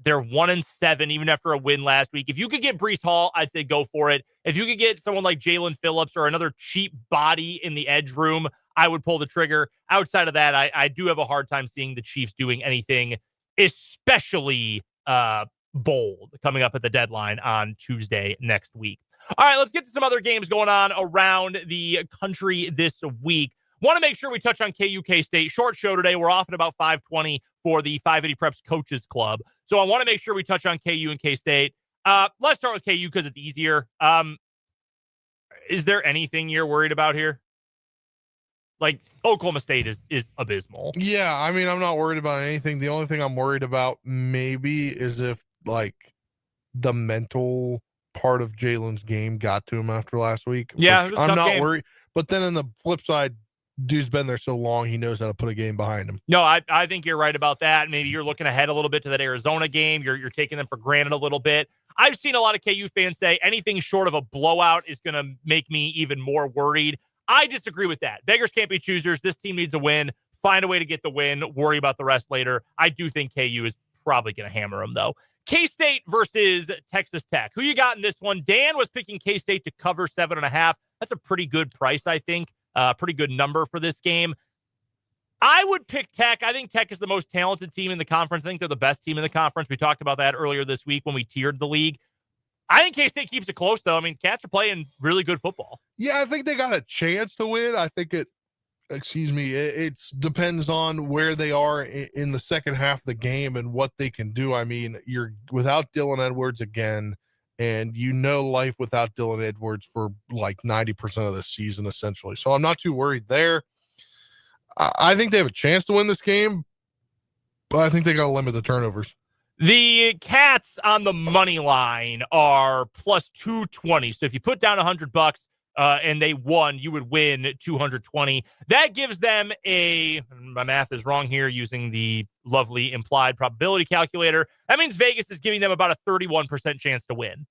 They're 1-7, even after a win last week. If you could get Breece Hall, I'd say go for it. If you could get someone like Jalen Phillips or another cheap body in the edge room, I would pull the trigger. Outside of that, I do have a hard time seeing the Chiefs doing anything, especially bold, coming up at the deadline on Tuesday next week. All right, let's get to some other games going on around the country this week. Want to make sure we touch on KU K-State. Short show today. We're off at about 5:20 for the 580 Preps Coaches Club. So I want to make sure we touch on KU and K-State. Let's start with KU because it's easier. Is there anything you're worried about here? Like, Oklahoma State is abysmal. Yeah, I mean, I'm not worried about anything. The only thing I'm worried about maybe is if, like, the mental part of Jalen's game got to him after last week. Yeah, I'm not worried. But then on the flip side, dude's been there so long, he knows how to put a game behind him. No, I think you're right about that. Maybe you're looking ahead a little bit to that Arizona game. You're taking them for granted a little bit. I've seen a lot of KU fans say anything short of a blowout is going to make me even more worried. I disagree with that. Beggars can't be choosers. This team needs a win. Find a way to get the win. Worry about the rest later. I do think KU is probably going to hammer them, though. K-State versus Texas Tech. Who you got in this one? Dan was picking K-State to cover 7.5. That's a pretty good price, I think. Pretty good number for this game. I would pick Tech. I think Tech is the most talented team in the conference. I think they're the best team in the conference. We talked about that earlier this week when we tiered the league. I think K-State keeps it close, though. I mean, Cats are playing really good football. Yeah, I think they got a chance to win. I think it depends on where they are in the second half of the game and what they can do. I mean, you're without Dylan Edwards again, and life without Dylan Edwards for like 90% of the season, essentially. So I'm not too worried there. I think they have a chance to win this game, but I think they got to limit the turnovers. The Cats on the money line are plus 220. So if you put down $100 and they won, you would win 220. That gives them my math is wrong here using the lovely implied probability calculator. That means Vegas is giving them about a 31% chance to win.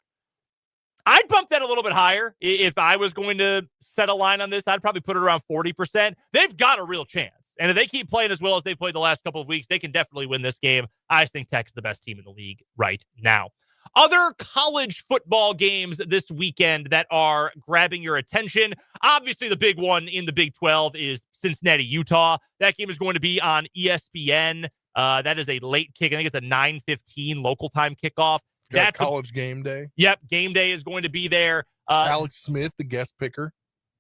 I'd bump that a little bit higher. If I was going to set a line on this, I'd probably put it around 40%. They've got a real chance. And if they keep playing as well as they played the last couple of weeks, they can definitely win this game. I think Tech's the best team in the league right now. Other college football games this weekend that are grabbing your attention. Obviously, the big one in the Big 12 is Cincinnati, Utah. That game is going to be on ESPN. That is a late kick. I think it's a 9:15 local time kickoff. That's college game day. Yep, game day is going to be there. Alex Smith, the guest picker.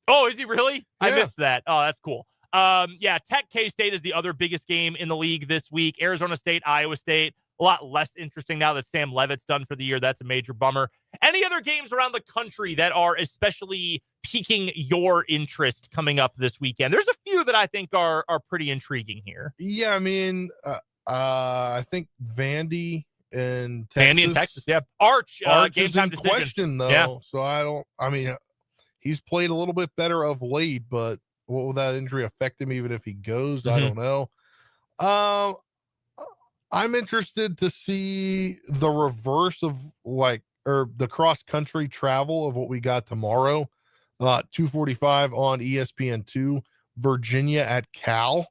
Oh, is he really? Yeah. I missed that. Oh, that's cool. Tech K-State is the other biggest game in the league this week. Arizona State, Iowa State, a lot less interesting now that Sam Leavitt's done for the year. That's a major bummer. Any other games around the country that are especially piquing your interest coming up this weekend? There's a few that I think are pretty intriguing here. Yeah, I mean, I think Vandy in Texas. Yeah. Arch game is time in decision. question, though. Yeah. So he's played a little bit better of late, but will that injury affect him even if he goes? I don't know. I'm interested to see the reverse of the cross-country travel of what we got tomorrow. 2:45 on ESPN2, Virginia at Cal.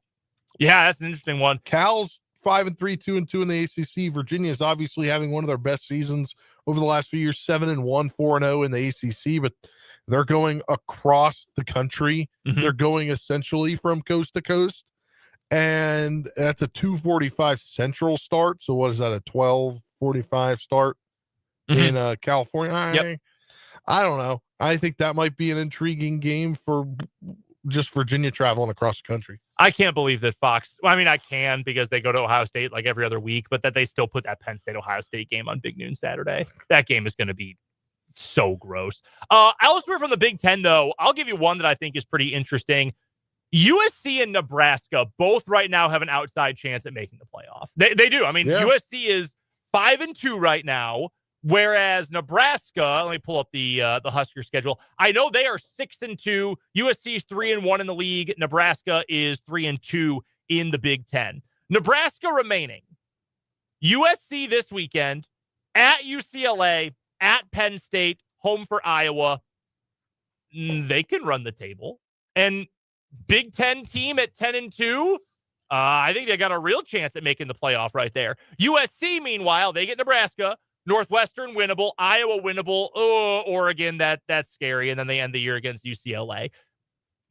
Yeah, that's an interesting one. Cal's 5-3, 2-2 in the ACC. Virginia is obviously having one of their best seasons over the last few years, 7-1, 4-0 in the ACC, but they're going across the country. Mm-hmm. They're going essentially from coast to coast, and that's a 2:45 Central start. So what is that, a 12:45 start in California? I don't know. I think that might be an intriguing game for just Virginia traveling across the country. I can't believe that Fox, I can because they go to Ohio State like every other week, but that they still put that Penn State-Ohio State game on Big Noon Saturday. That game is going to be so gross. Elsewhere from the Big Ten, though, I'll give you one that I think is pretty interesting. USC and Nebraska both right now have an outside chance at making the playoff. They do. USC is 5-2 right now, whereas Nebraska, let me pull up the Husker schedule. I know they are 6-2. USC is 3-1 in the league. Nebraska is 3-2 in the Big Ten. Nebraska remaining. USC this weekend, at UCLA, at Penn State, home for Iowa. They can run the table. And Big Ten team at 10-2, I think they got a real chance at making the playoff right there. USC, meanwhile, they get Nebraska. Northwestern winnable, Iowa winnable. Oh, Oregon, that's scary. And then they end the year against UCLA.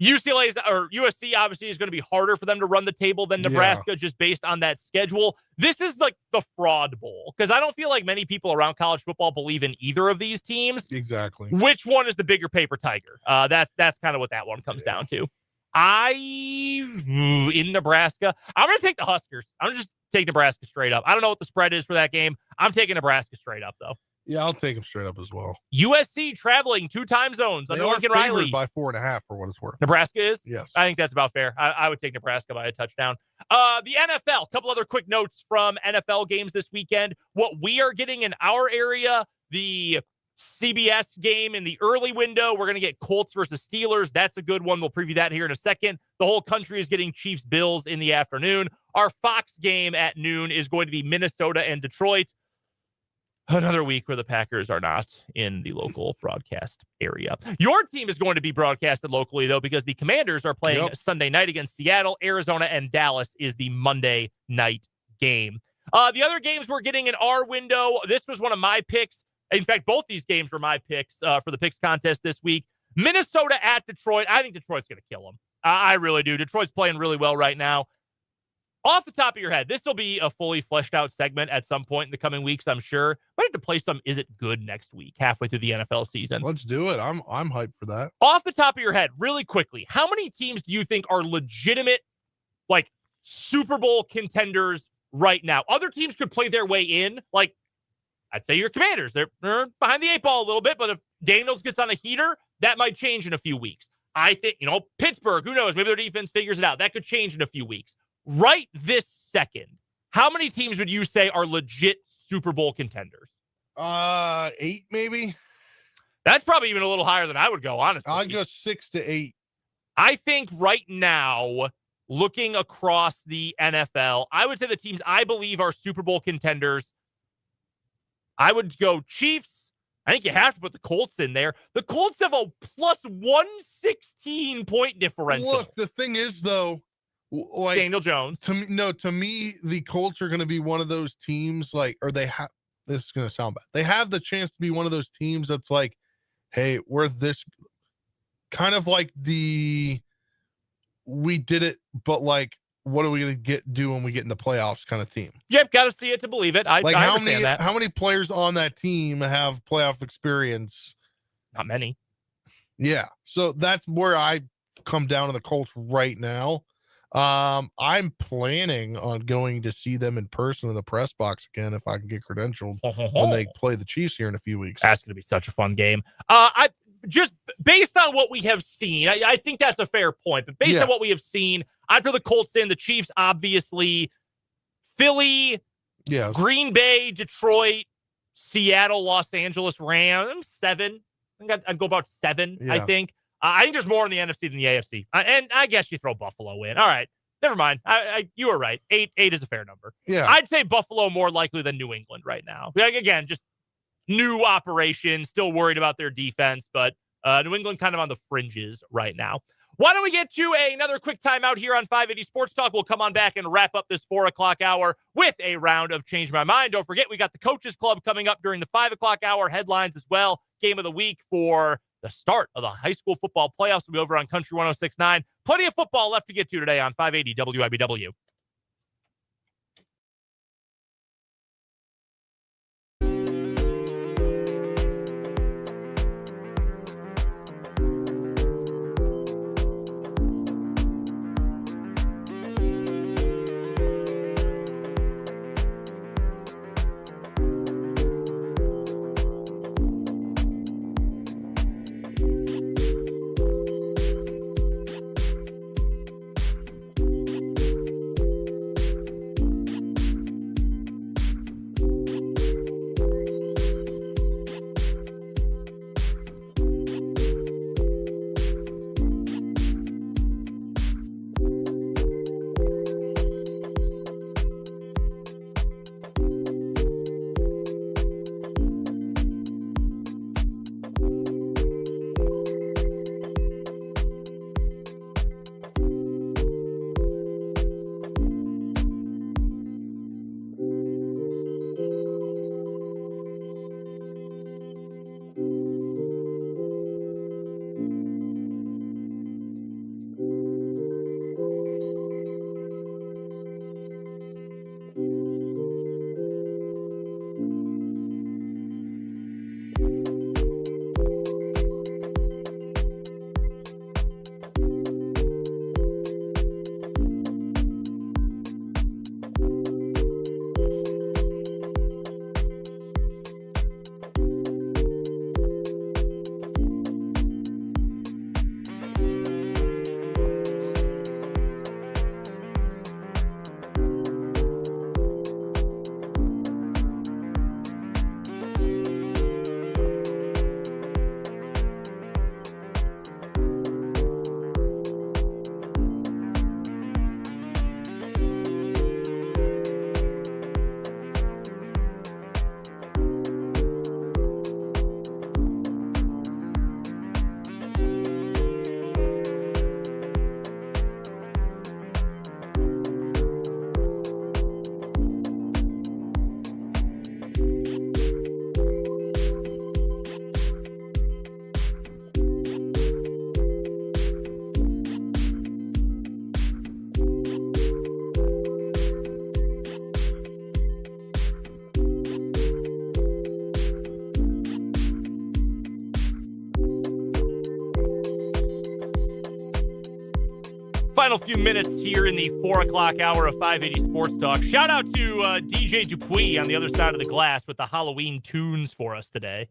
USC obviously is going to be harder for them to run the table than Nebraska just based on that schedule. This is like the fraud bowl because I don't feel like many people around college football believe in either of these teams. Exactly. Which one is the bigger paper tiger? That's kind of what that one comes down to. In Nebraska, I'm going to take the Huskers. I'm going to just take Nebraska straight up. I don't know what the spread is for that game. I'm taking Nebraska straight up, though. Yeah, I'll take them straight up as well. USC traveling 2 time zones under Lincoln Riley. By 4.5 for what it's worth. Nebraska is? Yes. I think that's about fair. I would take Nebraska by a touchdown. The NFL, a couple other quick notes from NFL games this weekend. What we are getting in our area, the CBS game in the early window. We're going to get Colts versus Steelers. That's a good one. We'll preview that here in a second. The whole country is getting Chiefs Bills in the afternoon. Our Fox game at noon is going to be Minnesota and Detroit. Another week where the Packers are not in the local broadcast area. Your team is going to be broadcasted locally, though, because the Commanders are playing Sunday night against Seattle. Arizona and Dallas is the Monday night game. The other games we're getting in our window, this was one of my picks. In fact, both these games were my picks for the picks contest this week. Minnesota at Detroit. I think Detroit's going to kill them. I really do. Detroit's playing really well right now. Off the top of your head, this will be a fully fleshed out segment at some point in the coming weeks, I'm sure. Might have to play some Is It Good next week, halfway through the NFL season. Let's do it. I'm hyped for that. Off the top of your head, really quickly, how many teams do you think are legitimate, like, Super Bowl contenders right now? Other teams could play their way in. Like, I'd say your Commanders. They're behind the 8 ball a little bit, but if Daniels gets on a heater, that might change in a few weeks. I think, Pittsburgh, who knows? Maybe their defense figures it out. That could change in a few weeks. Right this second, how many teams would you say are legit Super Bowl contenders? 8 maybe. That's probably even a little higher than I would go, honestly. I'd go 6 to 8. I think right now, looking across the NFL, I would say the teams I believe are Super Bowl contenders, I would go Chiefs. I think you have to put the Colts in there. The Colts have a plus 116 point differential. Look, the thing is, though, like Daniel Jones. To me, the Colts are going to be one of those teams, this is going to sound bad. They have the chance to be one of those teams that's like, hey, we're this kind of like we did it, but like, what are we going to do when we get in the playoffs kind of team? Yep, got to see it to believe it. I understand that. How many players on that team have playoff experience? Not many. Yeah. So that's where I come down to the Colts right now. I'm planning on going to see them in person in the press box again if I can get credentialed when they play the Chiefs here in a few weeks. That's going to be such a fun game. I just based on what we have seen, I think that's a fair point. But based on what we have seen, I'd throw the Colts in. The Chiefs, obviously, Philly, Green Bay, Detroit, Seattle, Los Angeles Rams, 7. I think I'd go about 7. I think. I think there's more in the NFC than the AFC. And I guess you throw Buffalo in. All right. Never mind. You were right. 8 is a fair number. Yeah. I'd say Buffalo more likely than New England right now. Like, again, just new operation, still worried about their defense, but New England kind of on the fringes right now. Why don't we get to another quick timeout here on 580 Sports Talk? We'll come on back and wrap up this 4 o'clock hour with a round of Change My Mind. Don't forget, we got the Coaches Club coming up during the 5 o'clock hour, headlines as well. Game of the week for the start of the high school football playoffs will be over on Country 106.9. Plenty of football left to get to today on 580 WIBW. Final few minutes here in the 4 o'clock hour of 580 Sports Talk. Shout out to DJ Dupuis on the other side of the glass with the Halloween tunes for us today.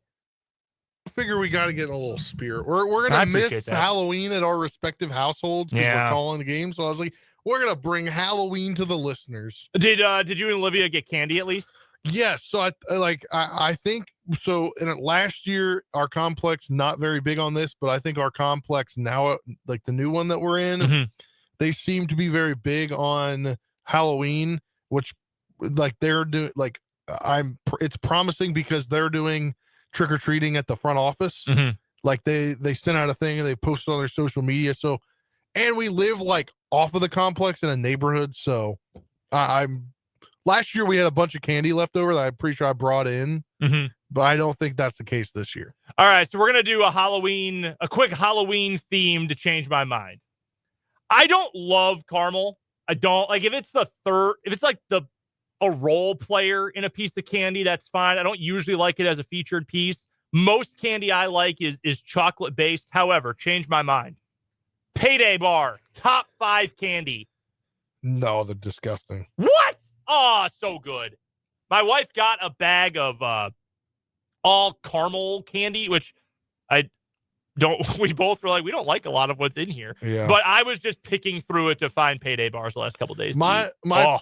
I figure we got to get in a little spirit. We're going to miss Halloween at our respective households because we're calling the game. So I was like, we're going to bring Halloween to the listeners. Did you and Olivia get candy at least? Yes. So I think so. In last year, our complex, not very big on this, but I think our complex now, like the new one that we're in, they seem to be very big on Halloween, which like they're doing, like it's promising because they're doing trick-or-treating at the front office. Like they sent out a thing and they posted on their social media. So, and we live like off of the complex in a neighborhood. So last year we had a bunch of candy left over that I'm pretty sure I brought in, but I don't think that's the case this year. All right. So we're going to do a quick Halloween theme to change my mind. I don't love caramel. I don't like if it's like a role player in a piece of candy, that's fine. I don't usually like it as a featured piece. Most candy I like is chocolate based. However, change my mind. Payday bar, top 5 candy. No, they're disgusting. What? Oh, so good. My wife got a bag of all caramel candy, which we both were like, we don't like a lot of what's in here. Yeah. But I was just picking through it to find Payday bars the last couple days. My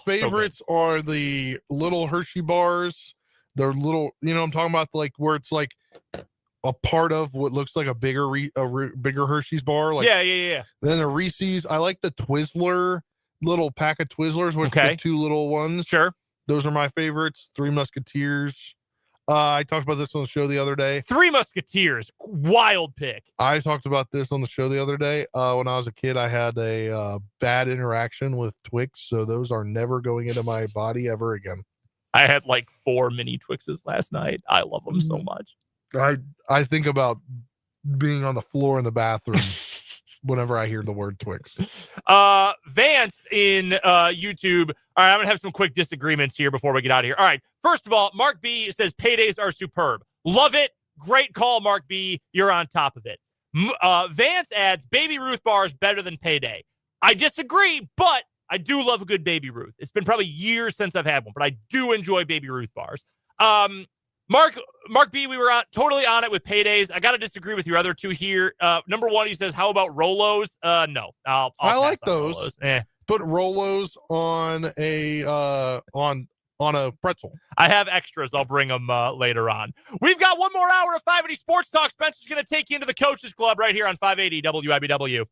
favorites are the little Hershey bars. They're little, you know what I'm talking about, like where it's like a part of what looks like a bigger Hershey's bar. Like, yeah. Then the Reese's. I like the Twizzler, little pack of Twizzlers, which are the 2 little ones. Sure. Those are my favorites. 3 Musketeers. I talked about this on the show the other day. 3 Musketeers, wild pick. I talked about this on the show the other day. When I was a kid, I had a bad interaction with Twix, so those are never going into my body ever again. I had like 4 mini Twixes last night. I love them so much. I think about being on the floor in the bathroom whenever I hear the word Twix. Vance in YouTube. All right, I'm going to have some quick disagreements here before we get out of here. All right, first of all, Mark B says paydays are superb. Love it. Great call, Mark B. You're on top of it. Vance adds Baby Ruth bars better than Payday. I disagree, but I do love a good Baby Ruth. It's been probably years since I've had one, but I do enjoy Baby Ruth bars. Mark B, we were totally on it with Paydays. I got to disagree with your other 2 here. Number 1, he says, how about Rolos? No. I like those. Rolos. Put Rolos on a pretzel. I have extras. I'll bring them later on. We've got one more hour of 580 Sports Talk. Spencer's going to take you into the Coaches Club right here on 580 WIBW.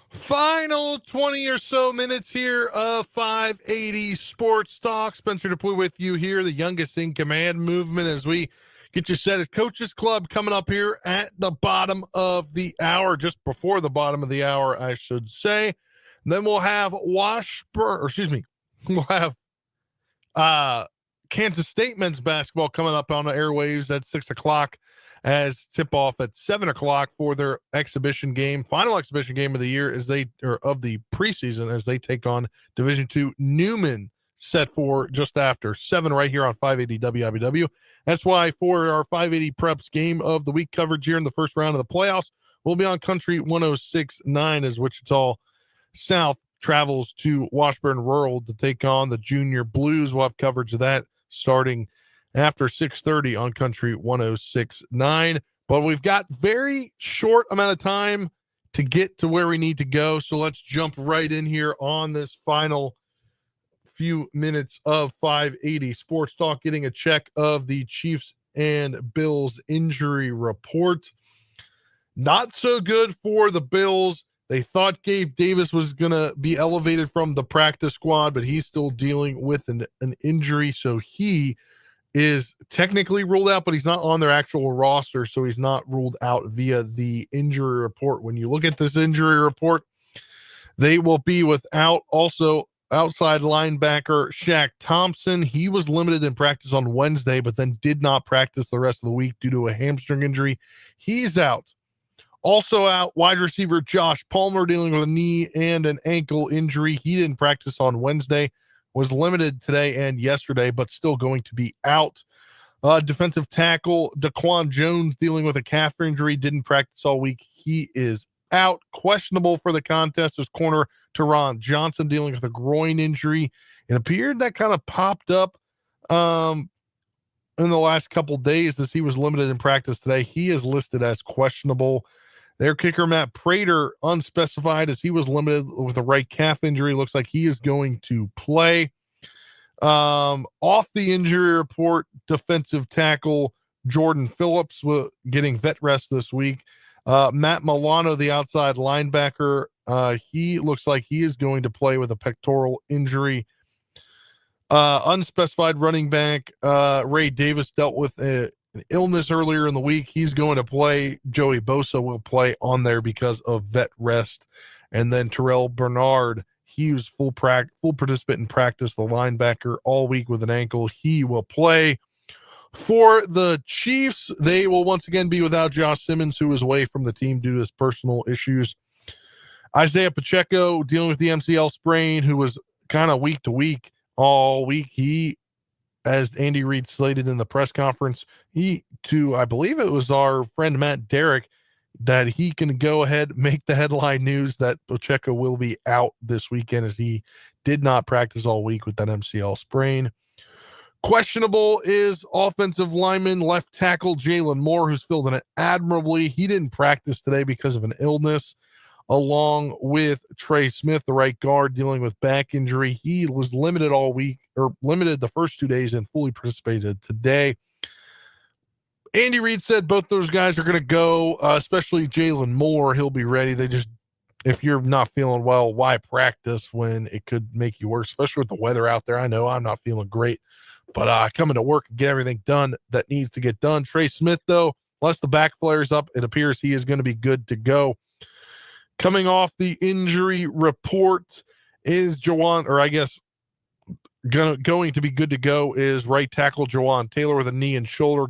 Final 20 or so minutes here of 580 Sports Talk. Spencer Dupuy with you here, the youngest in command movement, as we get you set at Coaches Club coming up here at the bottom of the hour, just before the bottom of the hour, I should say. And then we'll have we'll have Kansas State men's basketball coming up on the airwaves at 6 o'clock as tip off at 7 o'clock for their exhibition game, final exhibition game of the year of the preseason, as they take on Division II Newman, set for just after 7 right here on 580 WIBW. That's why for our 580 Preps game of the week coverage here in the first round of the playoffs, we'll be on Country 106.9 as Wichita South travels to Washburn Rural to take on the Junior Blues. We'll have coverage of that starting after 6:30 on Country 106.9. But we've got very short amount of time to get to where we need to go. So let's jump right in here on this final few minutes of 580 Sports Talk, getting a check of the Chiefs and Bills injury report. Not so good for the Bills. They thought Gabe Davis was going to be elevated from the practice squad, but he's still dealing with an injury. So he is technically ruled out, but he's not on their actual roster. So he's not ruled out via the injury report. When you look at this injury report, they will be without also outside linebacker Shaq Thompson. He was limited in practice on Wednesday, but then did not practice the rest of the week due to a hamstring injury. He's out. Also out, wide receiver Josh Palmer, dealing with a knee and an ankle injury. He didn't practice on Wednesday, was limited today and yesterday, but still going to be out. Defensive tackle Daquan Jones, dealing with a calf injury, didn't practice all week. He is out. Questionable for the contest is corner Teron Johnson, dealing with a groin injury. It appeared that kind of popped up in the last couple days as he was limited in practice today. He is listed as questionable. Their kicker, Matt Prater, unspecified as he was limited with a right calf injury. Looks like he is going to play. Off the injury report, defensive tackle Jordan Phillips getting vet rest this week. Matt Milano, the outside linebacker, he looks like he is going to play with a pectoral injury. Unspecified running back Ray Davis dealt with an illness earlier in the week. He's going to play. Joey Bosa will play on there because of vet rest. And then Terrell Bernard, he was full participant in practice, the linebacker, all week with an ankle. He will play. For the Chiefs, they will once again be without Josh Simmons, who is away from the team due to his personal issues. Isaiah Pacheco, dealing with the MCL sprain, who was kind of week to week all week. He, as Andy Reid slated in the press conference, I believe it was our friend Matt Derrick, that he can go ahead, make the headline news that Pacheco will be out this weekend, as he did not practice all week with that MCL sprain. Questionable is offensive lineman left tackle Jalen Moore, who's filled in admirably. He didn't practice today because of an illness, along with Trey Smith, the right guard, dealing with back injury. He was limited all week, or limited the first 2 days, and fully participated today. Andy Reid said both those guys are going to go, especially Jalen Moore. He'll be ready. If you're not feeling well, why practice when it could make you worse, especially with the weather out there? I know I'm not feeling great, but coming to work and get everything done that needs to get done. Trey Smith, though, unless the back flares up, it appears he is going to be good to go. Coming off the injury report is going to be good to go is right tackle Jawan Taylor with a knee and shoulder.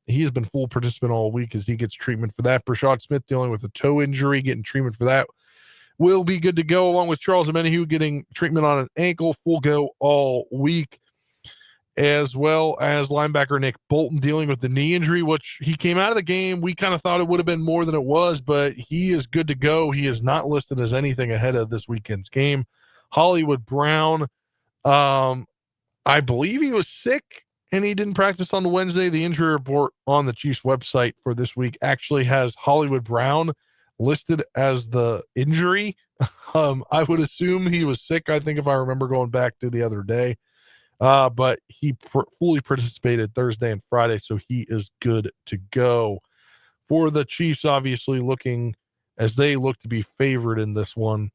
He has been full participant all week as he gets treatment for that. Brashad Smith dealing with a toe injury, getting treatment for that, will be good to go, along with Charles Omenihu getting treatment on an ankle, full go all week, as well as linebacker Nick Bolton dealing with the knee injury, which he came out of the game. We kind of thought it would have been more than it was, but he is good to go. He is not listed as anything ahead of this weekend's game. Hollywood Brown, I believe he was sick and he didn't practice on Wednesday. The injury report on the Chiefs website for this week actually has Hollywood Brown listed as the injury. I would assume he was sick, I think, if I remember going back to the other day. But he fully participated Thursday and Friday, so he is good to go. For the Chiefs, obviously looking as they look to be favored in this one.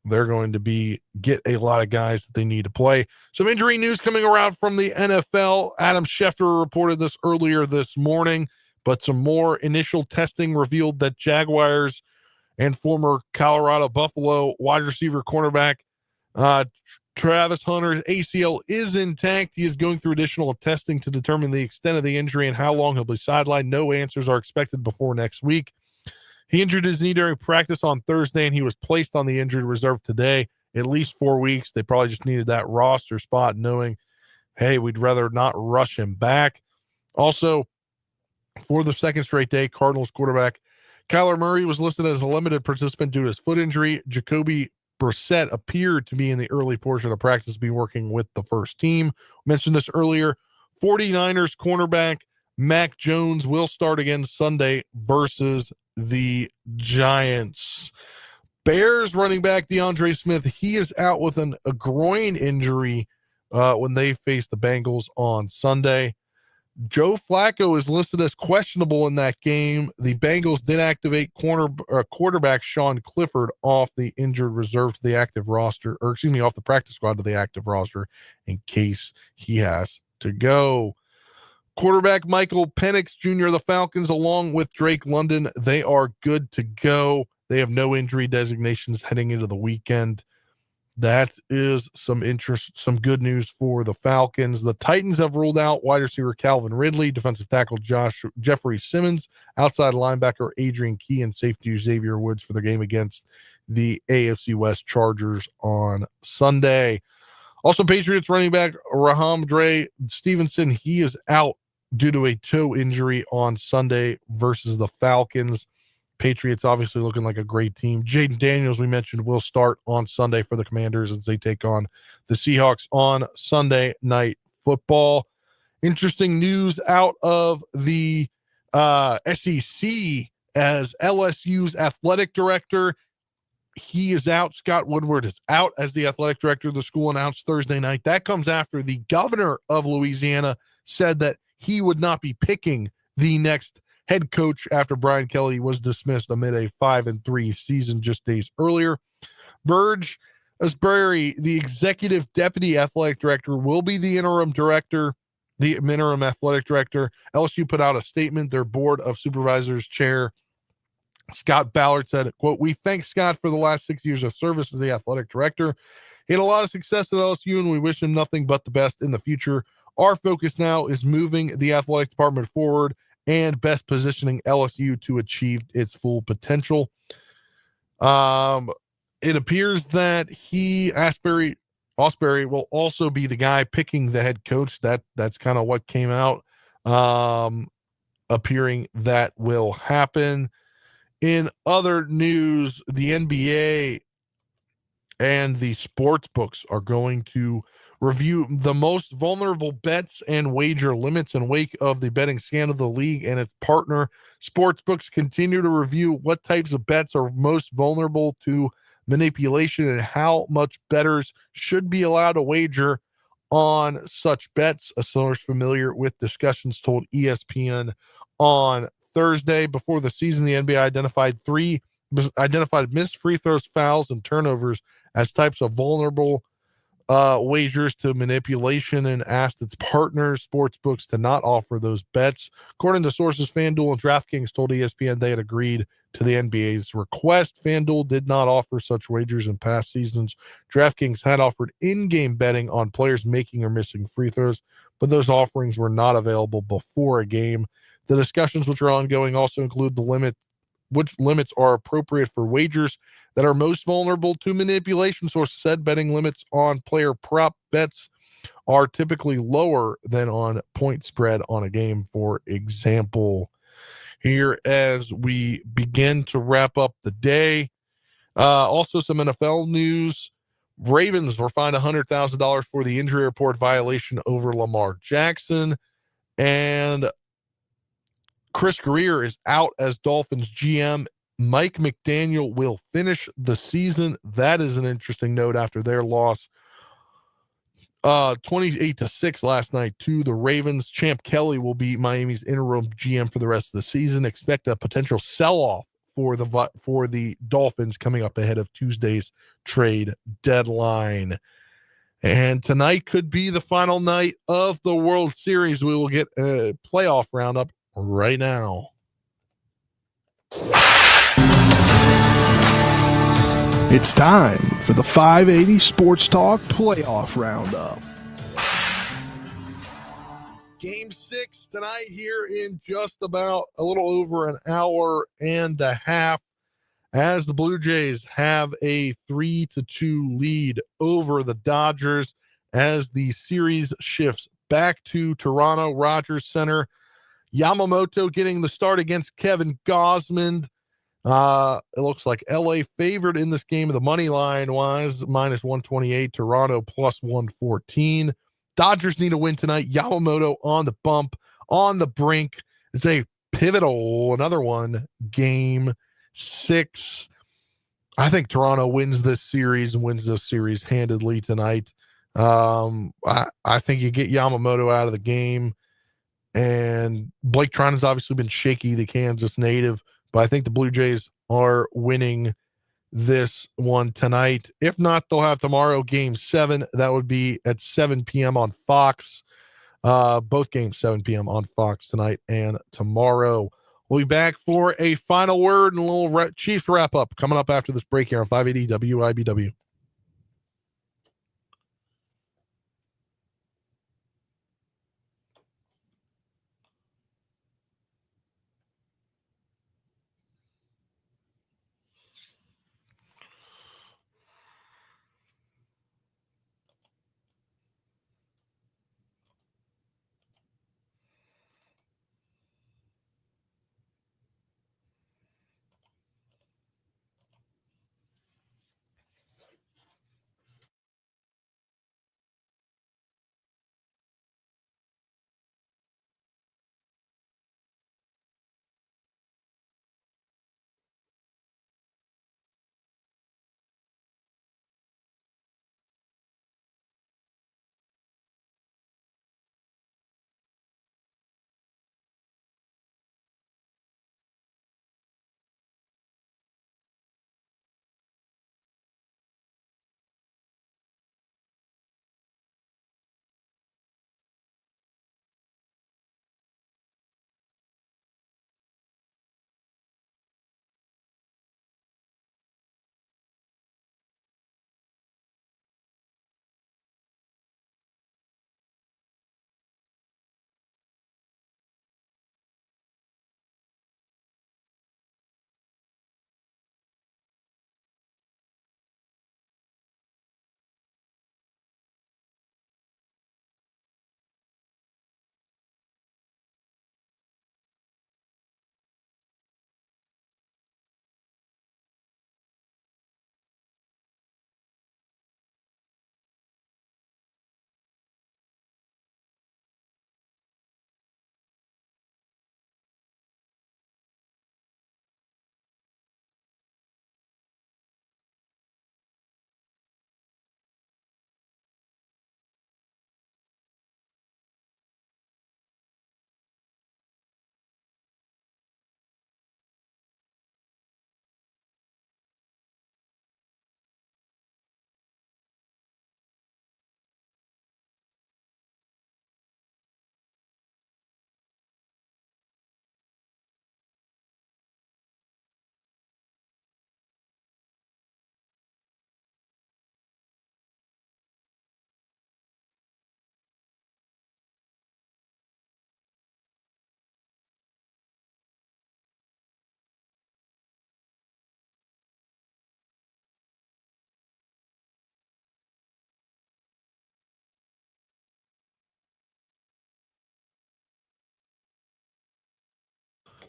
They're going to get a lot of guys that they need to play. Some injury news coming around from the NFL. Adam Schefter reported this earlier this morning, but some more initial testing revealed that Jaguars and former Colorado Buffalo wide receiver cornerback Travis Hunter's ACL is intact. He is going through additional testing to determine the extent of the injury and how long he'll be sidelined. No answers are expected before next week. He injured his knee during practice on Thursday, and he was placed on the injured reserve today. At least 4 weeks. They probably just needed that roster spot, knowing, hey, we'd rather not rush him back. Also, for the second straight day, Cardinals quarterback Kyler Murray was listed as a limited participant due to his foot injury. Jacoby Brissett appeared to be in the early portion of practice, be working with the first team. Mentioned this earlier. 49ers cornerback Mac Jones will start again Sunday versus the Giants. Bears running back DeAndre Smith, he is out with a groin injury when they face the Bengals on Sunday. Joe Flacco is listed as questionable in that game. The Bengals did activate quarterback Sean Clifford off the injured reserve to the active roster, off the practice squad to the active roster in case he has to go. Quarterback Michael Penix Jr. of the Falcons, along with Drake London, they are good to go. They have no injury designations heading into the weekend. That is some good news for the Falcons. The Titans have ruled out wide receiver Calvin Ridley, defensive tackle Jeffrey Simmons, outside linebacker Adrian Key, and safety Xavier Woods for the game against the AFC West Chargers on Sunday. Also, Patriots running back Rahamdre Stevenson, he is out due to a toe injury on Sunday versus the Falcons. Patriots obviously looking like a great team. Jaden Daniels, we mentioned, will start on Sunday for the Commanders as they take on the Seahawks on Sunday Night Football. Interesting news out of the SEC as LSU's athletic director, he is out. Scott Woodward is out as the athletic director. The school announced Thursday night. That comes after the governor of Louisiana said that he would not be picking the next head coach after Brian Kelly was dismissed amid a 5-3 season just days earlier. Verge Asbury, the executive deputy athletic director, will be the interim athletic director. LSU put out a statement. Their board of supervisors chair, Scott Ballard, said, quote, "We thank Scott for the last 6 years of service as the athletic director. He had a lot of success at LSU, and we wish him nothing but the best in the future. Our focus now is moving the athletic department forward and best positioning LSU to achieve its full potential." It appears that Asbury will also be the guy picking the head coach. That's kind of what came out, appearing that will happen. In other news, the NBA and the sports books are going to review the most vulnerable bets and wager limits in wake of the betting scandal of the league and its partner. Sportsbooks continue to review what types of bets are most vulnerable to manipulation and how much bettors should be allowed to wager on such bets. A source familiar with discussions told ESPN on Thursday. Before the season, the NBA identified missed free throws, fouls, and turnovers as types of vulnerable wagers to manipulation and asked its partners, sportsbooks, to not offer those bets. According to sources, FanDuel and DraftKings told ESPN they had agreed to the NBA's request. FanDuel did not offer such wagers in past seasons. DraftKings had offered in-game betting on players making or missing free throws, but those offerings were not available before a game. The discussions, which are ongoing, also include which limits are appropriate for wagers that are most vulnerable to manipulation. Sources said betting limits on player prop bets are typically lower than on point spread on a game, for example. Here, as we begin to wrap up the day, also some NFL news. Ravens were fined $100,000 for the injury report violation over Lamar Jackson, and Chris Greer is out as Dolphins GM. Mike McDaniel will finish the season. That is an interesting note after their loss 28-6 last night to the Ravens. Champ Kelly will be Miami's interim GM for the rest of the season. Expect a potential sell-off for the Dolphins coming up ahead of Tuesday's trade deadline. And tonight could be the final night of the World Series. We will get a playoff roundup right now. It's time for the 580 Sports Talk Playoff Roundup. Game 6 tonight here in just about a little over an hour and a half, as the Blue Jays have a 3-2 lead over the Dodgers as the series shifts back to Toronto Rogers Center. Yamamoto getting the start against Kevin Gausman. It looks like LA favored in this game. The money line was -128, Toronto +114. Dodgers need a win tonight. Yamamoto on the bump, on the brink. It's a pivotal, another one, game 6. I think Toronto wins this series and wins this series handedly tonight. I think you get Yamamoto out of the game, and Blake Treinen has obviously been shaky, the Kansas native, but I think the Blue Jays are winning this one tonight. If not, they'll have tomorrow, game 7. That would be at 7 p.m. on Fox. Both games 7 p.m. on Fox tonight and tomorrow. We'll be back for a final word and a little Chiefs wrap up coming up after this break here on 580 WIBW.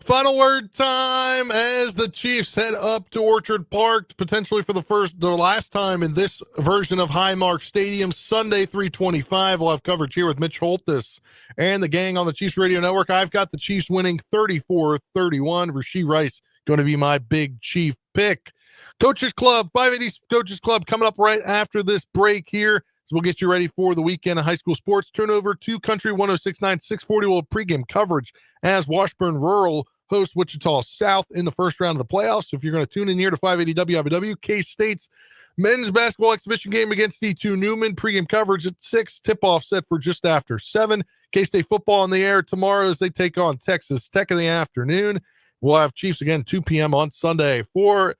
Final word time as the Chiefs head up to Orchard Park, potentially for the last time in this version of Highmark Stadium. Sunday, 3:25. We'll have coverage here with Mitch Holthus and the gang on the Chiefs Radio Network. I've got the Chiefs winning 34-31. Rashee Rice going to be my big Chief pick. Coaches Club, 580 Coaches Club coming up right after this break here. So we'll get you ready for the weekend of high school sports. Turn over to Country 106.9, 640 will pregame coverage as Washburn Rural host Wichita South in the first round of the playoffs. So if you're going to tune in here to 580 WIBW, K-State's men's basketball exhibition game against D2 Newman, pregame coverage at 6, tip-off set for just after 7. K-State football on the air tomorrow as they take on Texas Tech in the afternoon. We'll have Chiefs again 2 p.m. on Sunday. For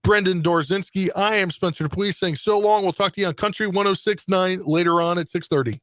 Brendan Dorzinski, I am Spencer DePuy saying so long. We'll talk to you on Country 106.9 later on at 6:30.